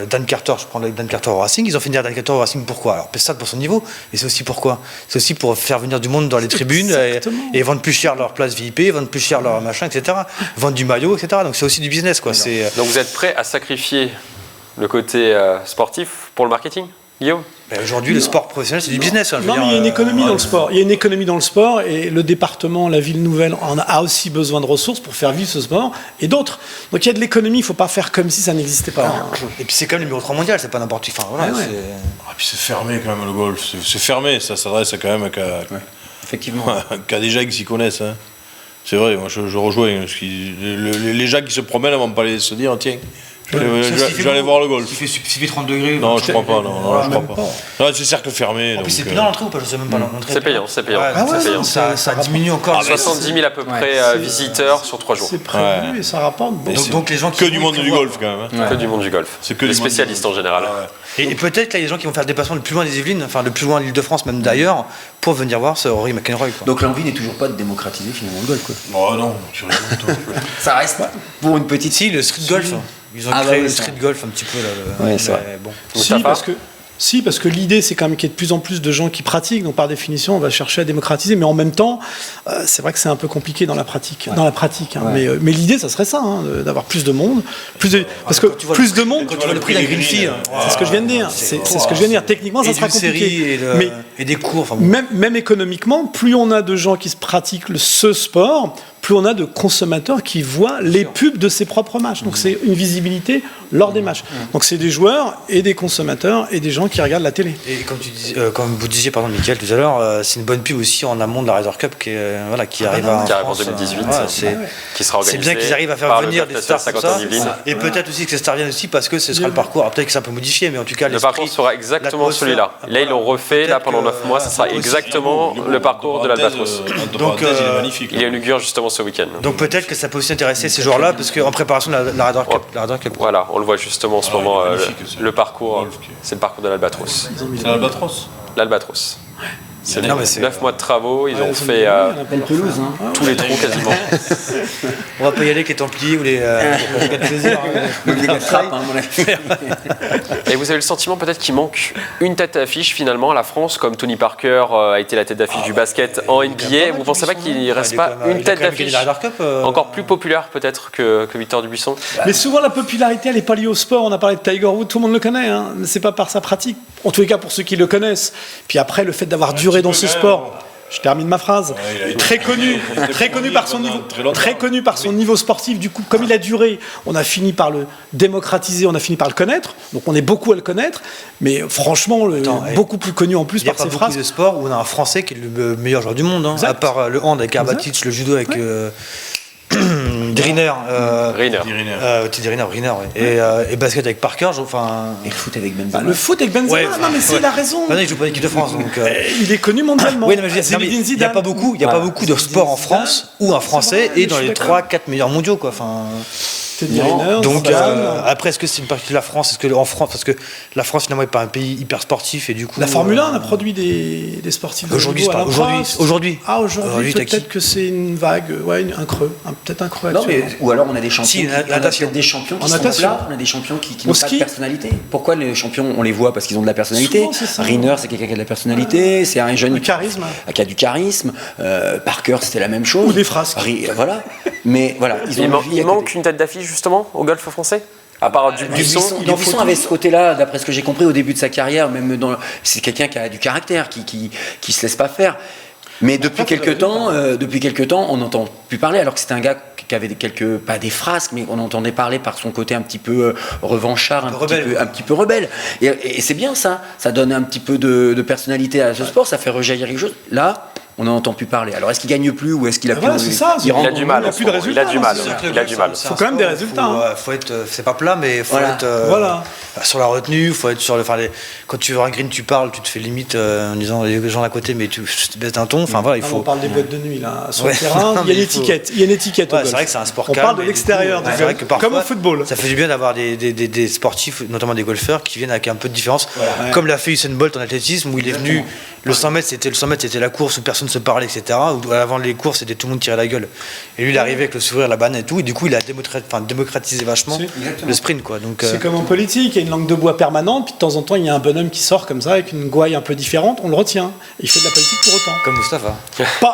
B: Dan Carter, je prends Dan Carter au Racing. Ils ont fait venir Dan Carter au Racing pourquoi? Alors, ça pour son niveau, mais c'est aussi pourquoi? C'est aussi pour faire venir du monde dans les tribunes et vendre plus cher leur place VIP, vendre plus cher leur machin, etc. Vendre du maillot, etc. Donc c'est aussi du business, quoi.
A: Donc vous êtes prêt à sacrifier le côté sportif pour le marketing, Guillaume?
B: Aujourd'hui, le sport professionnel, c'est du business.
E: Non, mais il y a une économie dans le sport. Il y a une économie dans le sport et le département, la ville nouvelle, en a aussi besoin de ressources pour faire vivre ce sport et d'autres. Donc il y a de l'économie, il ne faut pas faire comme si ça n'existait pas.
B: Et puis c'est quand même le numéro 3 mondial, c'est pas n'importe qui. Enfin, voilà,
D: Et puis c'est fermé quand même le golf. C'est fermé, ça s'adresse quand même qu'à des gens qui s'y connaissent. Hein. C'est vrai, moi je rejoins. Les gens qui se promènent ne vont pas se dire tiens. Je vais aller voir le golf.
B: Il fait 30 degrés.
D: Non, je crois pas. Non, je crois pas. Non, c'est cercle fermé.
B: En plus, c'est payant l'entrée ou pas? Je sais même pas l'entrée.
A: C'est payant.
B: Ça diminue encore.
A: 70 000 à peu près visiteurs sur 3 jours.
E: C'est prévu et ça rapporte.
B: Donc les gens
D: que du monde du golf quand même.
A: Que du monde du golf. C'est que les spécialistes en général.
B: Et peut-être qu'il y a des gens qui vont faire le déplacement le plus loin des Yvelines, enfin le plus loin de l'Île-de-France, même d'ailleurs, pour venir voir ce Rory McIlroy.
C: Donc l'envie n'est toujours pas de démocratiser finalement le golf, quoi.
D: Oh non,
C: ça reste pour une petite.
B: Si, le street golf. Ils ont créé le street golf un petit peu là.
C: Ouais, c'est vrai.
B: Bon.
E: Parce que l'idée, c'est quand même qu'il y ait de plus en plus de gens qui pratiquent. Donc, par définition, on va chercher à démocratiser. Mais en même temps, c'est vrai que c'est un peu compliqué dans la pratique. Mais l'idée, ça serait ça, d'avoir plus de monde. Parce que plus de monde.
B: Quand tu vois le prix de la Green Fee.
E: C'est ce que je viens de dire. C'est ce que je viens de dire. Techniquement, ça sera compliqué.
B: Et des cours.
E: Même économiquement, plus on a de gens qui se pratiquent ce sport, plus on a de consommateurs qui voient les pubs de ses propres matchs. Donc c'est une visibilité lors des matchs. Donc c'est des joueurs et des consommateurs et des gens qui regardent la télé.
B: Et comme vous disiez, pardon, Mickaël, tout à l'heure, c'est une bonne pub aussi en amont de la Ryder Cup qui arrive en
A: 2018, qui sera organisée.
B: C'est bien qu'ils arrivent à faire venir des stars comme ça. Et peut-être aussi que ces stars viennent aussi parce que ce sera le parcours. Alors, peut-être que c'est un peu modifié, mais en tout cas,
A: le parcours sera exactement celui-là. Là, ils l'ont refait pendant 9 mois. Ça sera exactement le parcours de l'Albatros.
B: Donc
A: il inaugure justement ce week-end.
B: Donc peut-être que ça peut aussi intéresser ces joueurs-là, parce qu'en préparation de la Ryder Cup.
A: Voilà, on le voit justement en ce moment, le parcours, c'est le parcours de l'Albatros.
D: C'est l'Albatros?
A: L'Albatros. C'est 9 mois de travaux, ils ont fait tous les trous quasiment.
B: On va pas y aller avec les Templiers ou les plaisir.
A: Et vous avez le sentiment peut-être qu'il manque une tête d'affiche finalement à la France, comme Tony Parker a été la tête d'affiche du basket en NBA. Vous ne pensez pas qu'il ne reste pas une tête d'affiche encore plus populaire peut-être que Victor Dubuisson?
E: Mais souvent la popularité elle n'est pas liée au sport. On a parlé de Tiger Woods, tout le monde le connaît, mais c'est pas par sa pratique. En tous les cas pour ceux qui le connaissent. Puis après le fait d'avoir duré dans ce sport. Je termine ma phrase. Très connu par son niveau sportif. Du coup, comme il a duré, on a fini par le démocratiser, on a fini par le connaître. Donc, on est beaucoup à le connaître, mais franchement, beaucoup plus connu en plus par ses phrases.
B: Il y a pas beaucoup de sports où on a un Français qui est le meilleur joueur du monde, à part le hand avec Arbatic, le judo avec Riner, et basket avec Parker,
C: et le foot avec Benzema.
E: Le foot avec Benzema, non mais c'est la raison.
B: Il joue pas l'équipe de France, donc
E: il est connu mondialement.
B: Il n'y a pas beaucoup de sports en France où un Français est dans les 3-4 meilleurs mondiaux, quoi. Donc après, est-ce que c'est une partie de la France? Est-ce que en France, parce que la France finalement n'est pas un pays hyper sportif et du coup
E: la Formule 1 a produit des sportifs
B: aujourd'hui
E: peut-être que c'est une vague, un creux, peut-être un creux.
C: Non, mais, ou alors on a des champions, des champions qui sont là, on a des champions qui n'ont pas de personnalité. Pourquoi les champions on les voit parce qu'ils ont de la personnalité? Riner c'est quelqu'un qui a de la personnalité, c'est un jeune qui a du charisme. Parker c'était la même chose.
E: Ou des frasques.
C: Voilà. Mais voilà,
A: il manque une tête d'affiche justement au golf français, à part Dubuisson.
C: Dubuisson avait ce côté-là, d'après ce que j'ai compris au début de sa carrière, même c'est quelqu'un qui a du caractère, qui se laisse pas faire. Mais depuis quelques temps, on n'entend plus parler, alors que c'était un gars qui avait pas des frasques, mais on entendait parler par son côté un petit peu revanchard, un petit peu rebelle. Et c'est bien ça donne un petit peu de personnalité à ce sport, ça fait rejaillir quelque chose. Là, on n'en entend plus parler. Alors est-ce qu'il gagne plus ou est-ce qu'il a plus
E: c'est ça,
A: il a du mal.
E: Il a plus de résultats.
A: Il a du mal.
E: Faut quand même des résultats.
B: Faut être, c'est pas plat, mais faut être sur la retenue. Faut être sur le. Quand tu veux un green, tu parles, tu te fais limite en disant les gens à côté, mais tu te baisses d'un ton. Enfin voilà, il faut.
E: On parle des boîtes de nuit là. Sur le terrain, il y a une étiquette. Il y a une étiquette au golf.
B: C'est vrai que c'est un sport
E: on
B: calme.
E: On parle de l'extérieur du golf, comme au football.
B: Ça fait du bien d'avoir des sportifs, notamment des golfeurs, qui viennent avec un peu de différence. Comme l'a fait Usain Bolt en athlétisme, où il est venu. Le 100 mètres, c'était la course où personne ne se parlait, etc. Où avant les courses, c'était tout le monde tirait la gueule. Et lui, il arrivait avec le sourire, la banane et tout. Et du coup, il a démocratisé vachement le sprint, quoi. Donc,
E: c'est comme en politique, il y a une langue de bois permanente, puis de temps en temps, il y a un bonhomme qui sort comme ça, avec une gouaille un peu différente, on le retient. Et il fait de la politique pour autant.
B: Comme Mustapha.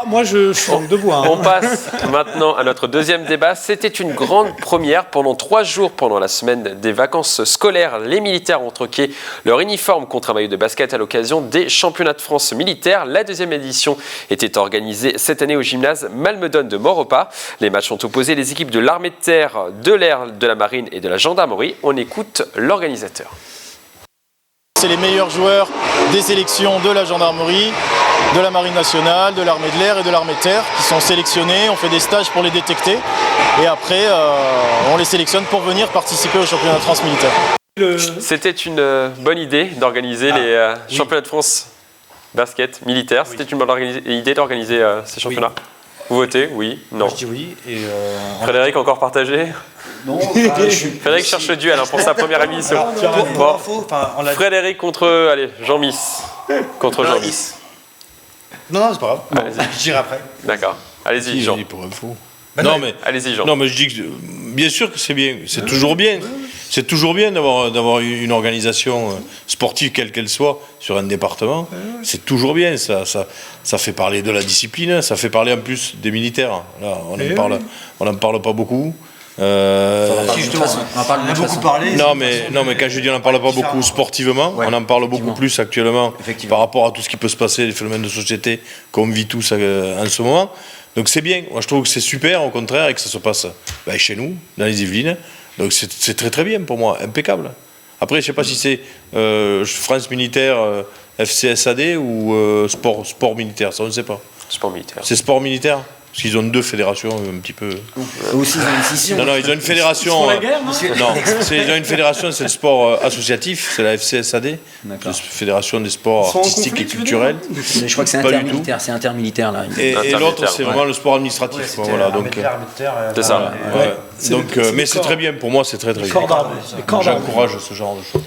E: Moi, je suis langue de bois.
A: On passe maintenant à notre deuxième débat. C'était une grande première. Pendant 3 jours, pendant la semaine des vacances scolaires, les militaires ont troqué leur uniforme contre un maillot de basket à l'occasion des championnats de France militaires. La deuxième édition était organisée cette année au gymnase Malmedon de Maurepas. Les matchs ont opposé les équipes de l'armée de terre, de l'air, de la marine et de la gendarmerie. On écoute l'organisateur.
Q: C'est les meilleurs joueurs des sélections de la gendarmerie, de la marine nationale, de l'armée de l'air et de l'armée de terre qui sont sélectionnés. On fait des stages pour les détecter et après on les sélectionne pour venir participer au championnat de France militaire.
A: C'était une bonne idée d'organiser les championnats de France basket militaire. C'était une bonne idée d'organiser ces championnats. Vous votez? Oui? Non?
B: Je dis oui. Et
A: Frédéric, encore partagé?
C: Non.
A: Frédéric cherche le duel pour sa première émission. Frédéric contre Jean-Miss. Contre Jean-Miss.
B: Non, c'est pas grave. Je dirai après.
A: D'accord. Allez-y, Jean.
D: Pour info.
A: Allez-y, Jean.
D: Non, mais je dis que bien sûr que c'est bien. C'est toujours bien. C'est toujours bien d'avoir une organisation sportive, quelle qu'elle soit, sur un département. C'est toujours bien. Ça fait parler de la discipline, ça fait parler en plus des militaires. Là, on n'en parle pas beaucoup.
B: On en a beaucoup parlé.
D: Non, mais quand je dis on n'en parle pas beaucoup sportivement, on en parle beaucoup plus actuellement par rapport à tout ce qui peut se passer, les phénomènes de société qu'on vit tous en ce moment. Donc c'est bien. Moi, je trouve que c'est super, au contraire, et que ça se passe chez nous, dans les Yvelines. Donc c'est très très bien pour moi, impeccable. Après, je ne sais pas si c'est France militaire, FCSAD ou sport militaire, ça on ne sait pas.
A: Sport militaire.
D: C'est sport militaire? Parce qu'ils ont 2 fédérations un petit peu.
C: Aussi, ils ont une scission.
D: Non, ils ont une fédération.
E: Pour la guerre, non,
D: ils ont une fédération, c'est le sport associatif, c'est la FCSAD, la Fédération des sports artistiques et culturels.
C: Mais je crois que c'est intermilitaire, c'est intermilitaire là.
D: Et l'autre, c'est vraiment le sport administratif. Voilà, donc.
A: C'est ça.
D: Donc, mais c'est très bien, pour moi, c'est très très bien. J'encourage ce genre de choses.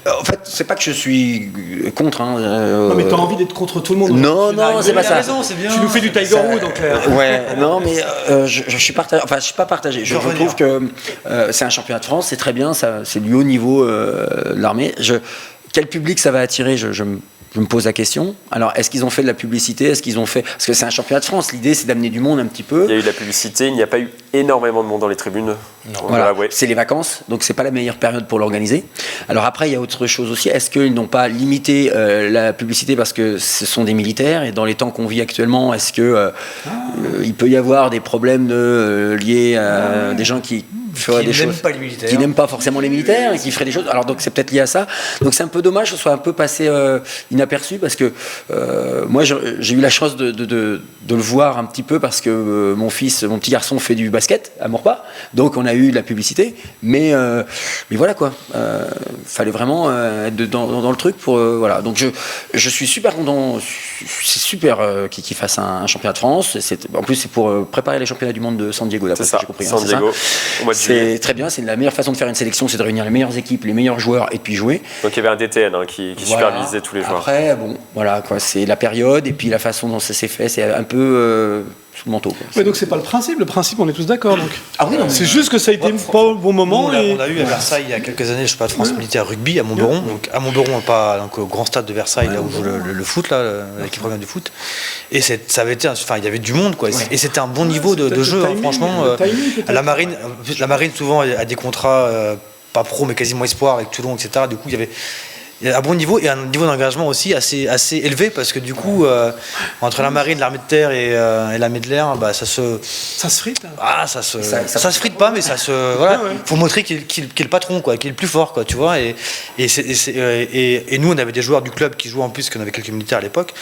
C: En fait, c'est pas que je suis contre.
E: Non, mais t'as envie d'être contre tout le monde.
C: Non, c'est pas ça.
E: Raison, c'est bien. Tu nous fais du Tiger Woods, donc.
C: Ouais, non, mais je suis partagé. Enfin, je suis pas partagé. Je trouve que c'est un championnat de France, c'est très bien, c'est du haut niveau de l'armée. Quel public ça va attirer? Je me pose la question. Alors, est-ce qu'ils ont fait de la publicité? Est-ce qu'ils ont fait... Parce que c'est un championnat de France. L'idée, c'est d'amener du monde un petit peu.
A: Il y a eu de la publicité. Il n'y a pas eu énormément de monde dans les tribunes.
C: Voilà. C'est les vacances. Donc, c'est pas la meilleure période pour l'organiser. Alors après, il y a autre chose aussi. Est-ce qu'ils n'ont pas limité la publicité parce que ce sont des militaires? Et dans les temps qu'on vit actuellement, est-ce que il peut y avoir des problèmes liés à des gens qui feraient des choses qui n'aiment pas forcément les militaires et qui feraient des choses? Alors donc c'est peut-être lié à ça. Donc c'est un peu dommage que ce soit un peu passé inaperçu parce que moi j'ai eu la chance de le voir un petit peu parce que mon petit garçon fait du basket à Maurepas, donc on a eu de la publicité, mais voilà quoi. Fallait vraiment être dans le truc pour voilà. Donc je suis super content. C'est super qu'ils fassent un championnat de France. En plus c'est pour préparer les championnats du monde de San Diego.
A: C'est ça.
C: J'ai compris.
A: San Diego.
C: C'est très bien, c'est la meilleure façon de faire une sélection, c'est de réunir les meilleures équipes, les meilleurs joueurs et puis jouer.
A: Donc il y avait un DTN qui supervisait tous les joueurs.
C: Après, bon, voilà, quoi, c'est la période et puis la façon dont ça s'est fait, c'est un peu sous le manteau.
E: Mais donc c'est pas le principe, on est tous d'accord. Donc.
C: Ah oui,
E: c'est juste que ça a été pas au bon moment.
B: On a eu à Versailles il y a quelques années, je sais pas, de France militaire rugby à Montberon. Donc à Montberon, pas donc, au grand stade de Versailles, là où joue le foot, là, l'équipe première du foot. Et ça avait été, enfin il y avait du monde, quoi. Et c'était un bon niveau de jeu, hein, franchement. La marine souvent a des contrats pas pro mais quasiment espoir avec Toulon, etc. Du coup il y un bon niveau et un niveau d'engagement aussi assez élevé parce que du coup entre la marine, l'armée de terre et l'armée de l'air, ça se
E: frite.
B: Ça se frite pas, mais voilà. Faut montrer qu'il est le patron, quoi, qu'il est le plus fort, quoi, tu vois. Et nous, on avait des joueurs du club qui jouaient en plus, qu'on avait quelques militaires à l'époque.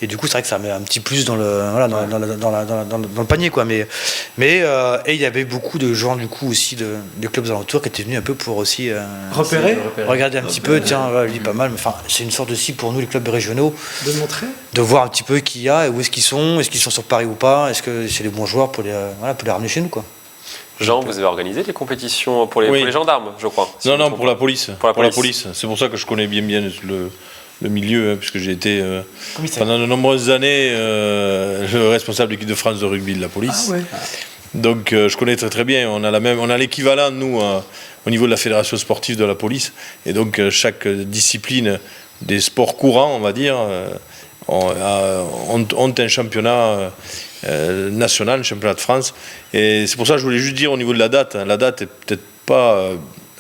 B: Et du coup, c'est vrai que ça met un petit plus dans le panier, quoi. Mais il y avait beaucoup de joueurs du coup aussi de clubs alentours qui étaient venus un peu pour aussi regarder un petit peu, tiens, lui pas mal. Enfin, c'est une sorte aussi pour nous les clubs régionaux
E: de montrer,
B: de voir un petit peu qui y a et où est-ce qu'ils sont sur Paris ou pas, est-ce que c'est les bons joueurs pour les ramener chez nous, quoi.
A: Jean, vous avez organisé des compétitions pour les gendarmes, je crois.
D: Non, pour la police. Pour la police. C'est pour ça que je connais bien le milieu, puisque j'ai été pendant de nombreuses années le responsable de l'équipe de France de rugby de la police. Donc je connais très très bien. On a l'équivalent, nous, au niveau de la fédération sportive de la police. Et donc chaque discipline des sports courants, on va dire, ont un championnat national, un championnat de France. Et c'est pour ça que je voulais juste dire au niveau de la date. La date est peut-être pas,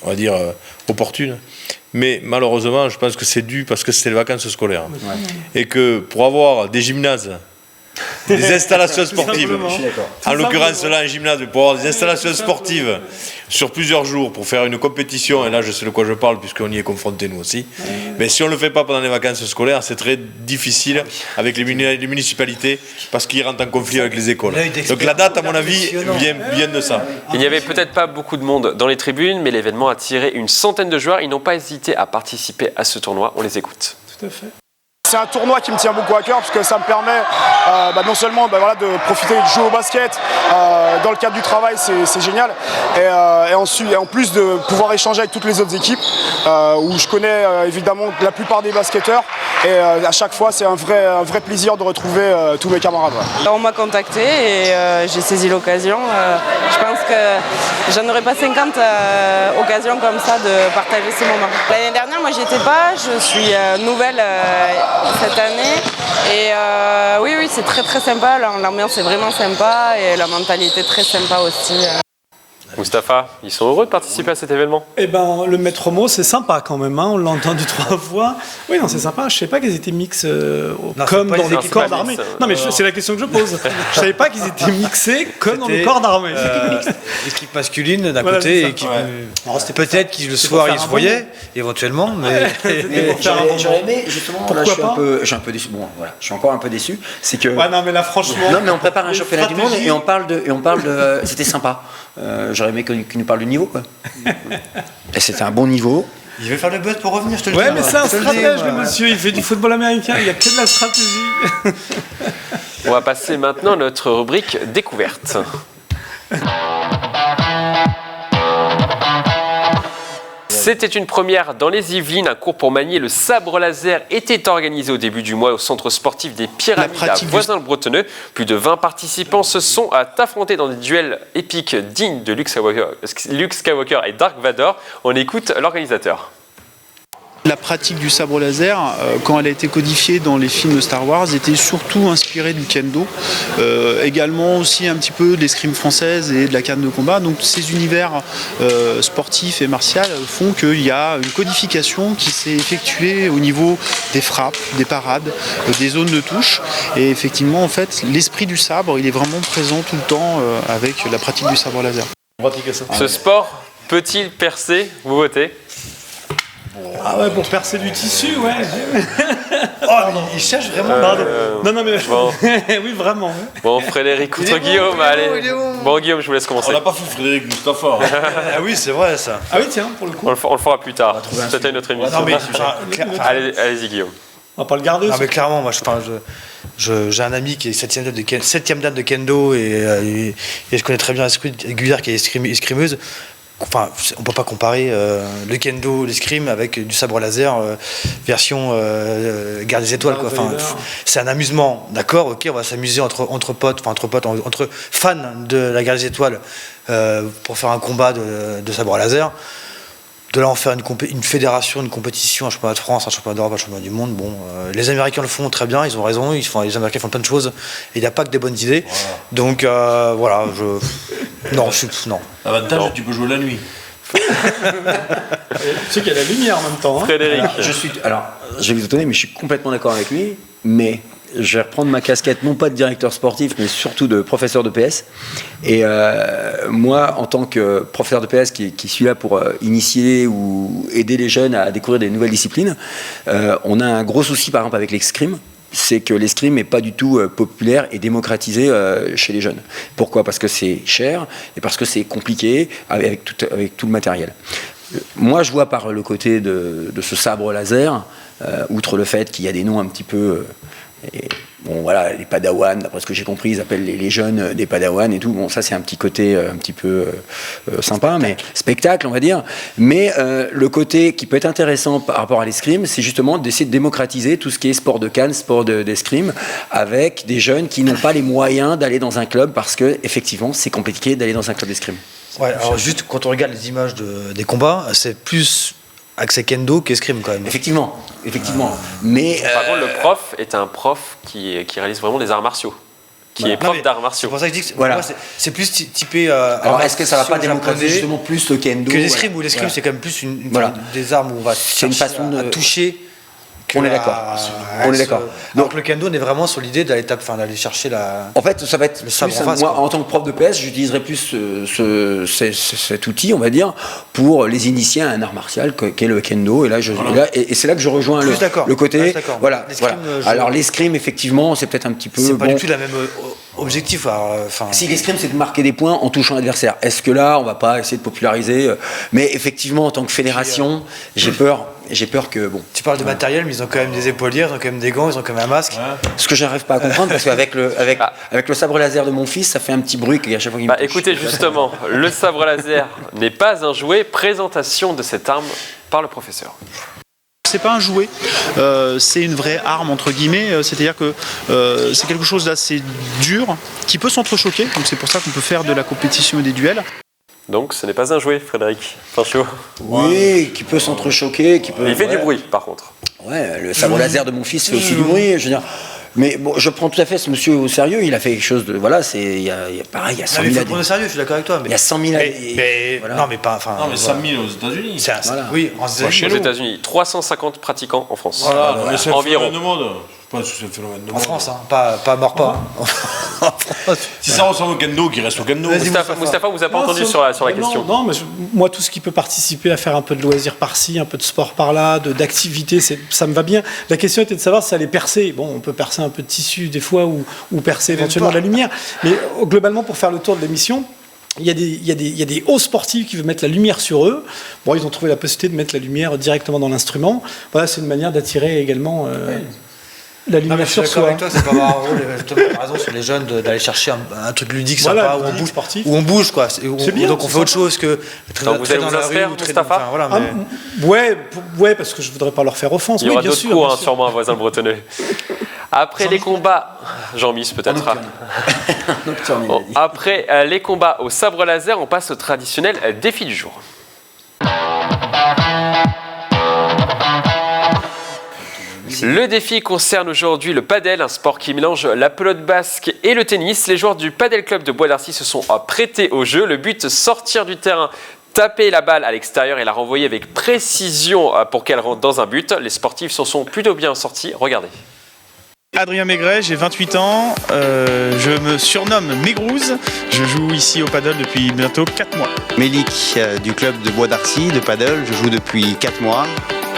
D: on va dire, opportune. Mais malheureusement, je pense que c'est dû parce que c'était les vacances scolaires. Et que pour avoir des gymnases, des installations sportives, en l'occurrence là un gymnase, pour avoir des installations sportives sur plusieurs jours pour faire une compétition, et là je sais de quoi je parle puisqu'on y est confronté nous aussi, mais si on ne le fait pas pendant les vacances scolaires, c'est très difficile avec les municipalités parce qu'ils rentrent en conflit avec les écoles. Donc la date, à mon avis, vient de ça.
A: Il n'y avait peut-être pas beaucoup de monde dans les tribunes, mais l'événement a attiré une centaine de joueurs. Ils n'ont pas hésité à participer à ce tournoi. On les écoute.
E: Tout à fait.
R: C'est un tournoi qui me tient beaucoup à cœur parce que ça me permet non seulement de profiter de jouer au basket dans le cadre du travail, c'est génial, et ensuite, en plus de pouvoir échanger avec toutes les autres équipes où je connais évidemment la plupart des basketteurs, et à chaque fois c'est un vrai plaisir de retrouver tous mes camarades.
P: On m'a contacté et j'ai saisi l'occasion. Je pense que j'en aurais pas 50 occasions comme ça de partager ces moments. L'année dernière, moi j'y étais pas, je suis nouvelle cette année, et oui, c'est très très sympa, l'ambiance est vraiment sympa et la mentalité très sympa aussi.
A: Moustapha, ils sont heureux de participer à cet événement?
E: Eh ben, le maître mot, c'est sympa quand même, on l'a entendu 3 fois. Oui, non, c'est sympa. Je sais pas qu'ils étaient mix comme dans les corps d'armée. Non, mais c'est la question que je pose. Je savais pas qu'ils étaient mixés comme dans les corps d'armée.
B: L'équipe masculine d'un côté, et peut-être que le soir ils se voyaient éventuellement, mais
C: j'aurais aimé justement. Là, je suis un peu déçu. Bon, voilà, je suis encore un peu déçu. C'est que.
E: Ouais, non, mais là, franchement.
C: Non, mais on prépare un championnat du monde et on parle de. C'était sympa. J'aurais aimé qu'il nous parle du niveau, quoi. Et c'était un bon niveau.
B: Il va faire le buzz pour revenir, je te le dis.
E: Ouais, mais c'est un stratège, le monsieur. Il fait du football américain. Il n'y a que de la stratégie.
A: On va passer maintenant à notre rubrique découverte. C'était une première dans les Yvelines. Un cours pour manier le sabre laser était organisé au début du mois au centre sportif des Pyramides à Voisins-le-Bretonneux. Plus de 20 participants se sont affrontés dans des duels épiques dignes de Luke Skywalker et Dark Vador. On écoute l'organisateur.
S: La pratique du sabre laser, quand elle a été codifiée dans les films de Star Wars, était surtout inspirée du kendo, également aussi un petit peu de l'escrime française et de la canne de combat. Donc ces univers sportifs et martiaux font qu'il y a une codification qui s'est effectuée au niveau des frappes, des parades, des zones de touche. Et effectivement, en fait, l'esprit du sabre, il est vraiment présent tout le temps avec la pratique du sabre laser.
A: Ce sport peut-il percer? Vous votez?
E: Ah ouais, pour percer du tissu, ouais.
B: Il cherche vraiment.
E: Non, mais
A: bon.
E: oui, vraiment.
A: Bon, Frédéric contre Guillaume, allez. Bon, Guillaume, je vous laisse commencer.
D: On n'a pas fait Frédéric Moustapha.
B: Ah oui, c'est vrai ça.
E: Ah oui, tiens, pour le coup.
A: On le fera plus tard. C'était une autre émission. Allez-y, Guillaume.
E: On va pas le garder.
B: Non, mais clairement, moi, j'ai un ami qui est 7e date de kendo et je connais très bien Guyard qui est escrimeuse. Enfin, on peut pas comparer le kendo, l'escrime avec du sabre laser version Guerre des Étoiles, quoi. Enfin, c'est un amusement, d'accord, ok, on va s'amuser entre potes, entre fans de la Guerre des Étoiles pour faire un combat de sabre laser. De là en faire une fédération, une compétition, un championnat de France, un championnat d'Europe, un championnat du monde. Bon, les Américains le font très bien, ils ont raison, les Américains font plein de choses, et il n'y a pas que des bonnes idées. Voilà. Donc voilà, non.
D: L'avantage, tu peux jouer la nuit.
E: Tu sais qu'il y a la lumière en même temps. Hein.
A: Frédéric.
C: Alors, je vais vous étonner, mais je suis complètement d'accord avec lui. Mais je vais reprendre ma casquette, non pas de directeur sportif, mais surtout de professeur de PS. Et moi, en tant que professeur de PS qui suis là pour initier ou aider les jeunes à découvrir des nouvelles disciplines, on a un gros souci, par exemple, avec l'escrime. C'est que l'escrime n'est pas du tout populaire et démocratisé chez les jeunes. Pourquoi ? Parce que c'est cher et parce que c'est compliqué avec tout le matériel. Moi, je vois par le côté de ce sabre laser, outre le fait qu'il y a des noms un petit peu... bon, voilà, les padawans, d'après ce que j'ai compris, ils appellent les jeunes des padawans et tout. Bon, ça, c'est un petit côté un petit peu sympa, mais spectacle, on va dire. Mais le côté qui peut être intéressant par rapport à l'escrime, c'est justement d'essayer de démocratiser tout ce qui est sport de canne, sport d'escrime, avec des jeunes qui n'ont pas les moyens d'aller dans un club parce que, effectivement, c'est compliqué d'aller dans un club d'escrime.
B: Ouais, alors juste quand on regarde les images des combats, c'est plus accès kendo qu'escrime quand même.
C: Effectivement. Mais
A: par contre, le prof est un prof qui réalise vraiment des arts martiaux. Qui est prof d'arts martiaux.
B: C'est pour ça que je dis que
C: voilà.
B: c'est plus typé.
C: Alors est-ce que ça va pas démocratiser justement plus le kendo
B: que l'escrime ou l'escrime c'est quand même plus des armes où on va
C: c'est une façon de
B: toucher.
C: On est d'accord. On est d'accord.
B: Donc le kendo, on est vraiment sur l'idée d'aller chercher la.
C: En fait, ça va être plus, moi, en tant que prof de PS, j'utiliserai plus cet outil, on va dire, pour les initier à un art martial qu'est le kendo. Et là, et c'est là que je rejoins le côté. Voilà. Alors l'escrime, effectivement, c'est peut-être un petit peu.
B: C'est pas du tout la même objectif.
C: Si l'escrime, c'est de marquer des points en touchant l'adversaire. Est-ce que là, on va pas essayer de populariser mais effectivement, en tant que fédération, j'ai peur que bon.
B: Tu parles de matériel, mais ils ont quand même des épaulières, ils ont quand même des gants, ils ont quand même un masque.
C: Ouais. Ce que j'arrive pas à comprendre, parce qu'avec le sabre laser de mon fils, ça fait un petit bruit à chaque fois qu'il me touche.
A: Écoutez, justement, le sabre laser n'est pas un jouet. Présentation de cette arme par le professeur.
S: C'est pas un jouet, c'est une vraie arme entre guillemets, c'est-à-dire que c'est quelque chose d'assez dur qui peut s'entrechoquer, donc c'est pour ça qu'on peut faire de la compétition et des duels.
A: Donc ce n'est pas un jouet, Frédéric Pinchot.
C: Oui, qui peut s'entrechoquer,
A: Il fait du bruit, par contre.
C: Ouais, le sabre laser de mon fils fait aussi du bruit, je veux dire. Mais bon, je prends tout à fait ce monsieur au sérieux. Il a fait quelque chose de. Voilà, il y a 100 000
B: il faut le prendre au sérieux, je suis d'accord avec toi.
C: Il y a 100 000
B: voilà. Non, mais pas.
D: Non, mais 100 000 aux États-Unis.
B: Oui,
A: aux États-Unis. 350 pratiquants en France.
D: Voilà, mais c'est
A: environ.
D: Le monde. Je pense que c'est le phénomène de
B: en France, pas mort pas.
D: Si ça ressemble au kendo, qui reste au kendo.
A: Moustapha vous a pas entendu sur la question.
E: Non, mais moi, tout ce qui peut participer à faire un peu de loisirs par-ci, un peu de sport par-là, d'activité, ça me va bien. La question était de savoir si ça allait percer. Bon, on peut percer un peu de tissu des fois ou percer éventuellement de la lumière. Mais globalement, pour faire le tour de l'émission, il y a des hauts sportifs qui veulent mettre la lumière sur eux. Bon, ils ont trouvé la possibilité de mettre la lumière directement dans l'instrument. Voilà, c'est une manière d'attirer également... la lumière sur soi.
B: Avec toi, c'est pas avoir un rôle, par exemple, sur les jeunes d'aller chercher un truc ludique sympa où on bouge quoi. Donc on fait autre chose que
A: traîner dans la rue ou Moustapha.
E: Ouais, parce que je voudrais pas leur faire offense.
A: Il y aura d'autres cours, sûrement, un voisin bretonnais. Après les combats, Jean-Miss peut-être. Après les combats au sabre laser, on passe au traditionnel défi du jour. Le défi concerne aujourd'hui le padel, un sport qui mélange la pelote basque et le tennis. Les joueurs du Padel Club de Bois d'Arcy se sont prêtés au jeu. Le but, sortir du terrain, taper la balle à l'extérieur et la renvoyer avec précision pour qu'elle rentre dans un but. Les sportifs s'en sont plutôt bien sortis. Regardez.
T: Adrien Maigret, j'ai 28 ans, je me surnomme Mégrouze, je joue ici au paddle depuis bientôt 4 mois.
U: Mélic du club de Bois d'Arcy de paddle, je joue depuis 4 mois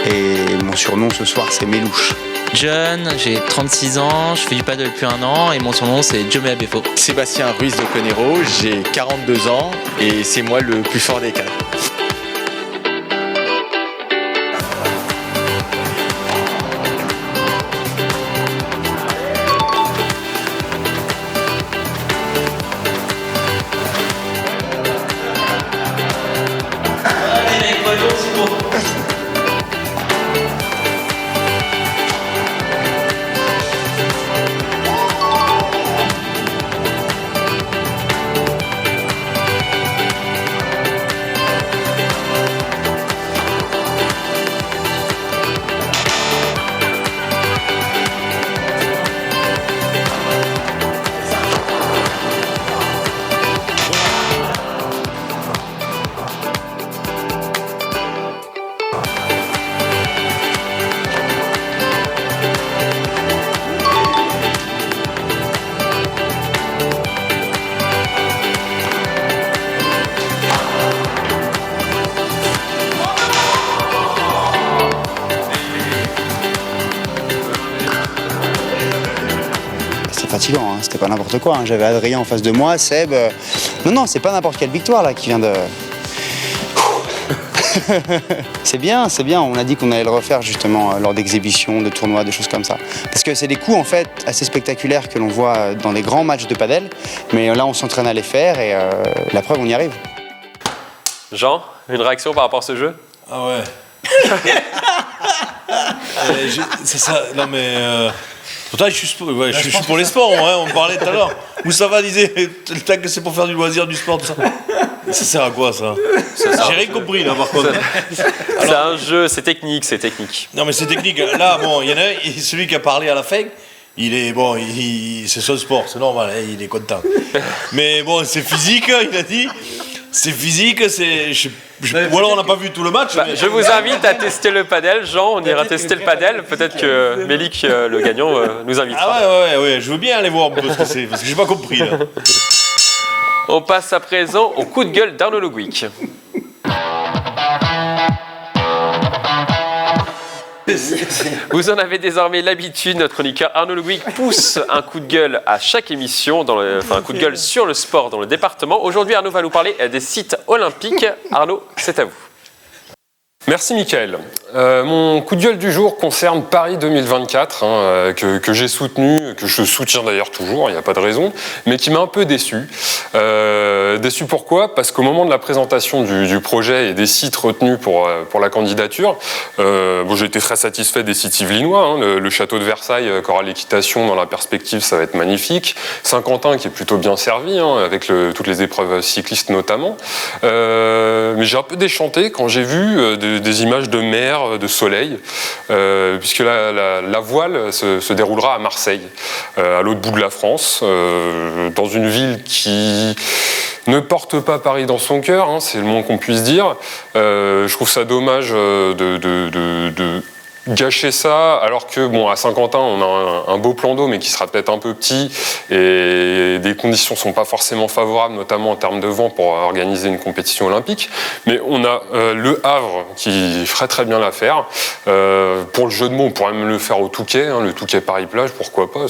U: et mon surnom ce soir c'est Mélouche.
V: John, j'ai 36 ans, je fais du paddle depuis 1 an et mon surnom c'est Jomé Abefo.
W: Sébastien Ruiz de Conero, j'ai 42 ans et c'est moi le plus fort des 4.
U: fatigant, hein. C'était pas n'importe quoi. Hein. J'avais Adrien en face de moi, Seb. Non, c'est pas n'importe quelle victoire là qui vient de. C'est bien. On a dit qu'on allait le refaire justement lors d'exhibitions, de tournois, de choses comme ça. Parce que c'est des coups en fait assez spectaculaires que l'on voit dans les grands matchs de padel. Mais là, on s'entraîne à les faire et la preuve, on y arrive.
A: Jean, une réaction par rapport à ce jeu?
D: Ah ouais. C'est ça. Non mais. Pourtant, je suis pour les sports, hein, on parlait tout à l'heure. Moustapha disait tant que c'est pour faire du loisir, du sport, tout ça. Ça sert à quoi ça? J'ai rien compris là par contre.
A: C'est un jeu, c'est technique.
D: Non mais c'est technique. Là, bon, il y en a un, celui qui a parlé à la fin, il est bon, c'est son sport, c'est normal, hein, il est content. Mais bon, c'est physique, il a dit. C'est physique, ou alors on n'a pas vu tout le match.
A: Mais... Je vous invite à tester le padel, Jean, on ira tester le padel. Peut-être que Mélik, le gagnant, nous invitera.
D: Ah ouais, je veux bien aller voir un peu ce que c'est, parce que j'ai pas compris là.
A: On passe à présent au coup de gueule d'Arnaud Le Gouic. Vous en avez désormais l'habitude, notre chroniqueur Arnaud Le Gouic pousse un coup de gueule à chaque émission, un coup de gueule sur le sport dans le département. Aujourd'hui, Arnaud va nous parler des sites olympiques. Arnaud, c'est à vous.
F: Merci Mickaël. Mon coup de gueule du jour concerne Paris 2024, que j'ai soutenu, que je soutiens d'ailleurs toujours, il n'y a pas de raison, mais qui m'a un peu déçu. Déçu pourquoi? Parce qu'au moment de la présentation du projet et des sites retenus pour la candidature, j'ai été très satisfait des sites yvelinois. Le château de Versailles, qui aura l'équitation dans la perspective, ça va être magnifique. Saint-Quentin qui est plutôt bien servi, avec toutes les épreuves cyclistes notamment. Mais j'ai un peu déchanté quand j'ai vu des images de mer, de soleil, puisque la voile se déroulera à Marseille, à l'autre bout de la France, dans une ville qui ne porte pas Paris dans son cœur, c'est le moins qu'on puisse dire. Je trouve ça dommage de gâcher ça, alors que à Saint-Quentin on a un beau plan d'eau mais qui sera peut-être un peu petit et des conditions sont pas forcément favorables, notamment en termes de vent pour organiser une compétition olympique, mais on a le Havre qui ferait très bien l'affaire. Pour le jeu de mots, on pourrait même le faire au Touquet, le Touquet Paris-Plage, pourquoi pas,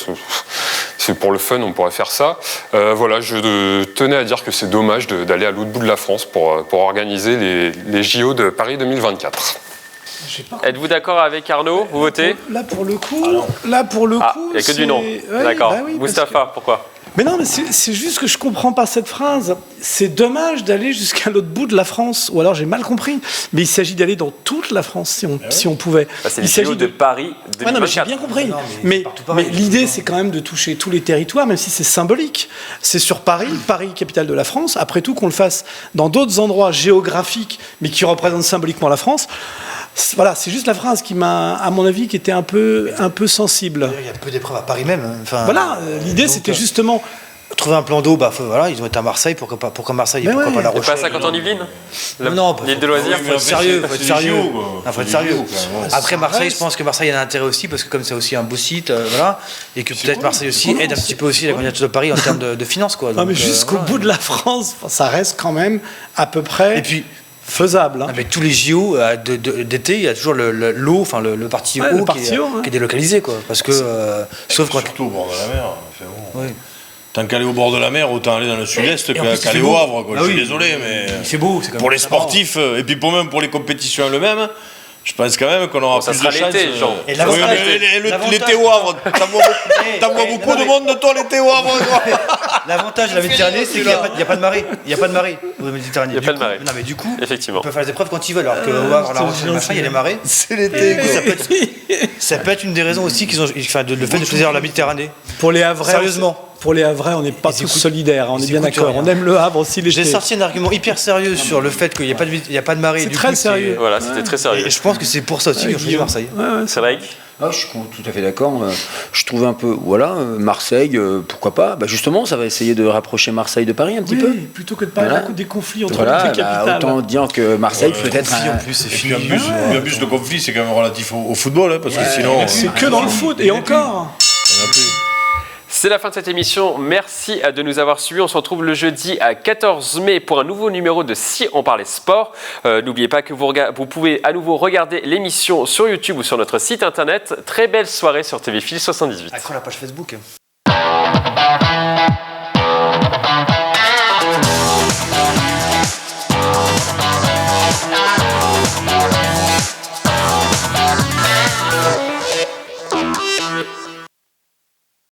F: c'est pour le fun, on pourrait faire ça. Je tenais à dire que c'est dommage d'aller à l'autre bout de la France pour organiser les JO de Paris 2024.
A: Êtes-vous d'accord avec Arnaud? Vous votez?
E: Là pour le coup,
A: il n'y a que du non. D'accord. Oui, Moustapha, pourquoi?
E: Mais non, mais c'est juste que je comprends pas cette phrase. C'est dommage d'aller jusqu'à l'autre bout de la France, ou alors j'ai mal compris. Mais il s'agit d'aller dans toute la France si on pouvait.
A: C'est les JO de Paris 2024.
E: Non, mais j'ai bien compris. Mais l'idée, c'est quand même de toucher tous les territoires, même si c'est symbolique. C'est sur Paris, capitale de la France. Après tout, qu'on le fasse dans d'autres endroits géographiques, mais qui représentent symboliquement la France. Voilà, c'est juste la phrase qui m'a, à mon avis, qui était un peu sensible.
B: Il y a peu d'épreuves à Paris même.
E: L'idée c'était justement
B: trouver un plan d'eau. Ils ont été à Marseille, pourquoi pas Marseille, et pourquoi pas La Rochelle.
A: Pas ça quand on Yvelines.
B: Non,
A: l'île de loisirs.
B: Faut être sérieux. Faut être sérieux. Après Marseille, je pense que Marseille a un intérêt aussi parce que comme c'est aussi un beau site, et que peut-être Marseille aussi aide un petit peu aussi la candidature de Paris en termes de finances, quoi.
E: Non, mais jusqu'au bout de la France, ça reste quand même à peu près.
B: Et puis
E: faisable.
B: Avec tous les JO d'été, il y a toujours l'eau, le parti eau qui est délocalisé, quoi. Parce que
D: sauf quand surtout au bord de la mer. Oui. Tant qu'aller au bord de la mer, autant aller dans le sud-est qu'aller au Havre. Je suis désolé, mais
B: c'est beau.
D: Pour les sportifs et puis même pour les compétitions elles-mêmes. Je pense quand même qu'on aura plus de chance.
B: Et
D: l'été au Havre, t'as beaucoup de monde, toi, l'été au Havre.
B: L'avantage de la Méditerranée, c'est qu'il n'y a pas de marée. Il n'y a pas de marée au Méditerranée.
A: Il n'y a pas de marée.
B: Non, mais du coup,
A: effectivement,
B: on peut faire des épreuves quand ils veulent. Alors qu'au Havre, La Rochelle, il y a les marées.
D: C'est l'été.
B: Ça peut être une des raisons aussi le fait de choisir la Méditerranée.
E: Pour les Havrais,
B: sérieusement.
E: Pour les Havrais, on n'est pas tous solidaires, on est bien d'accord. On aime le Havre aussi l'été.
B: J'ai sorti un argument hyper sérieux sur le fait qu'il n'y a pas de marée.
E: C'est très sérieux.
A: Voilà, c'était très sérieux.
B: Et je pense que c'est pour ça aussi qu'ils ont choisi Marseille.
A: C'est vrai.
C: Je suis tout à fait d'accord. Je trouve un peu, Marseille, pourquoi pas. Justement, ça va essayer de rapprocher Marseille de Paris un petit peu.
E: Plutôt que de parler des conflits entre les capitales.
C: Autant dire que Marseille peut-être.
B: En plus, c'est fini.
D: En plus, le conflit, c'est quand même relatif au football, parce que sinon.
E: C'est que dans le foot, et encore.
A: C'est la fin de cette émission. Merci de nous avoir suivis. On se retrouve le jeudi à 14 mai pour un nouveau numéro de Si on parlait sport. N'oubliez pas que vous pouvez à nouveau regarder l'émission sur YouTube ou sur notre site internet. Très belle soirée sur TV Fil 78.
B: Avec la page Facebook.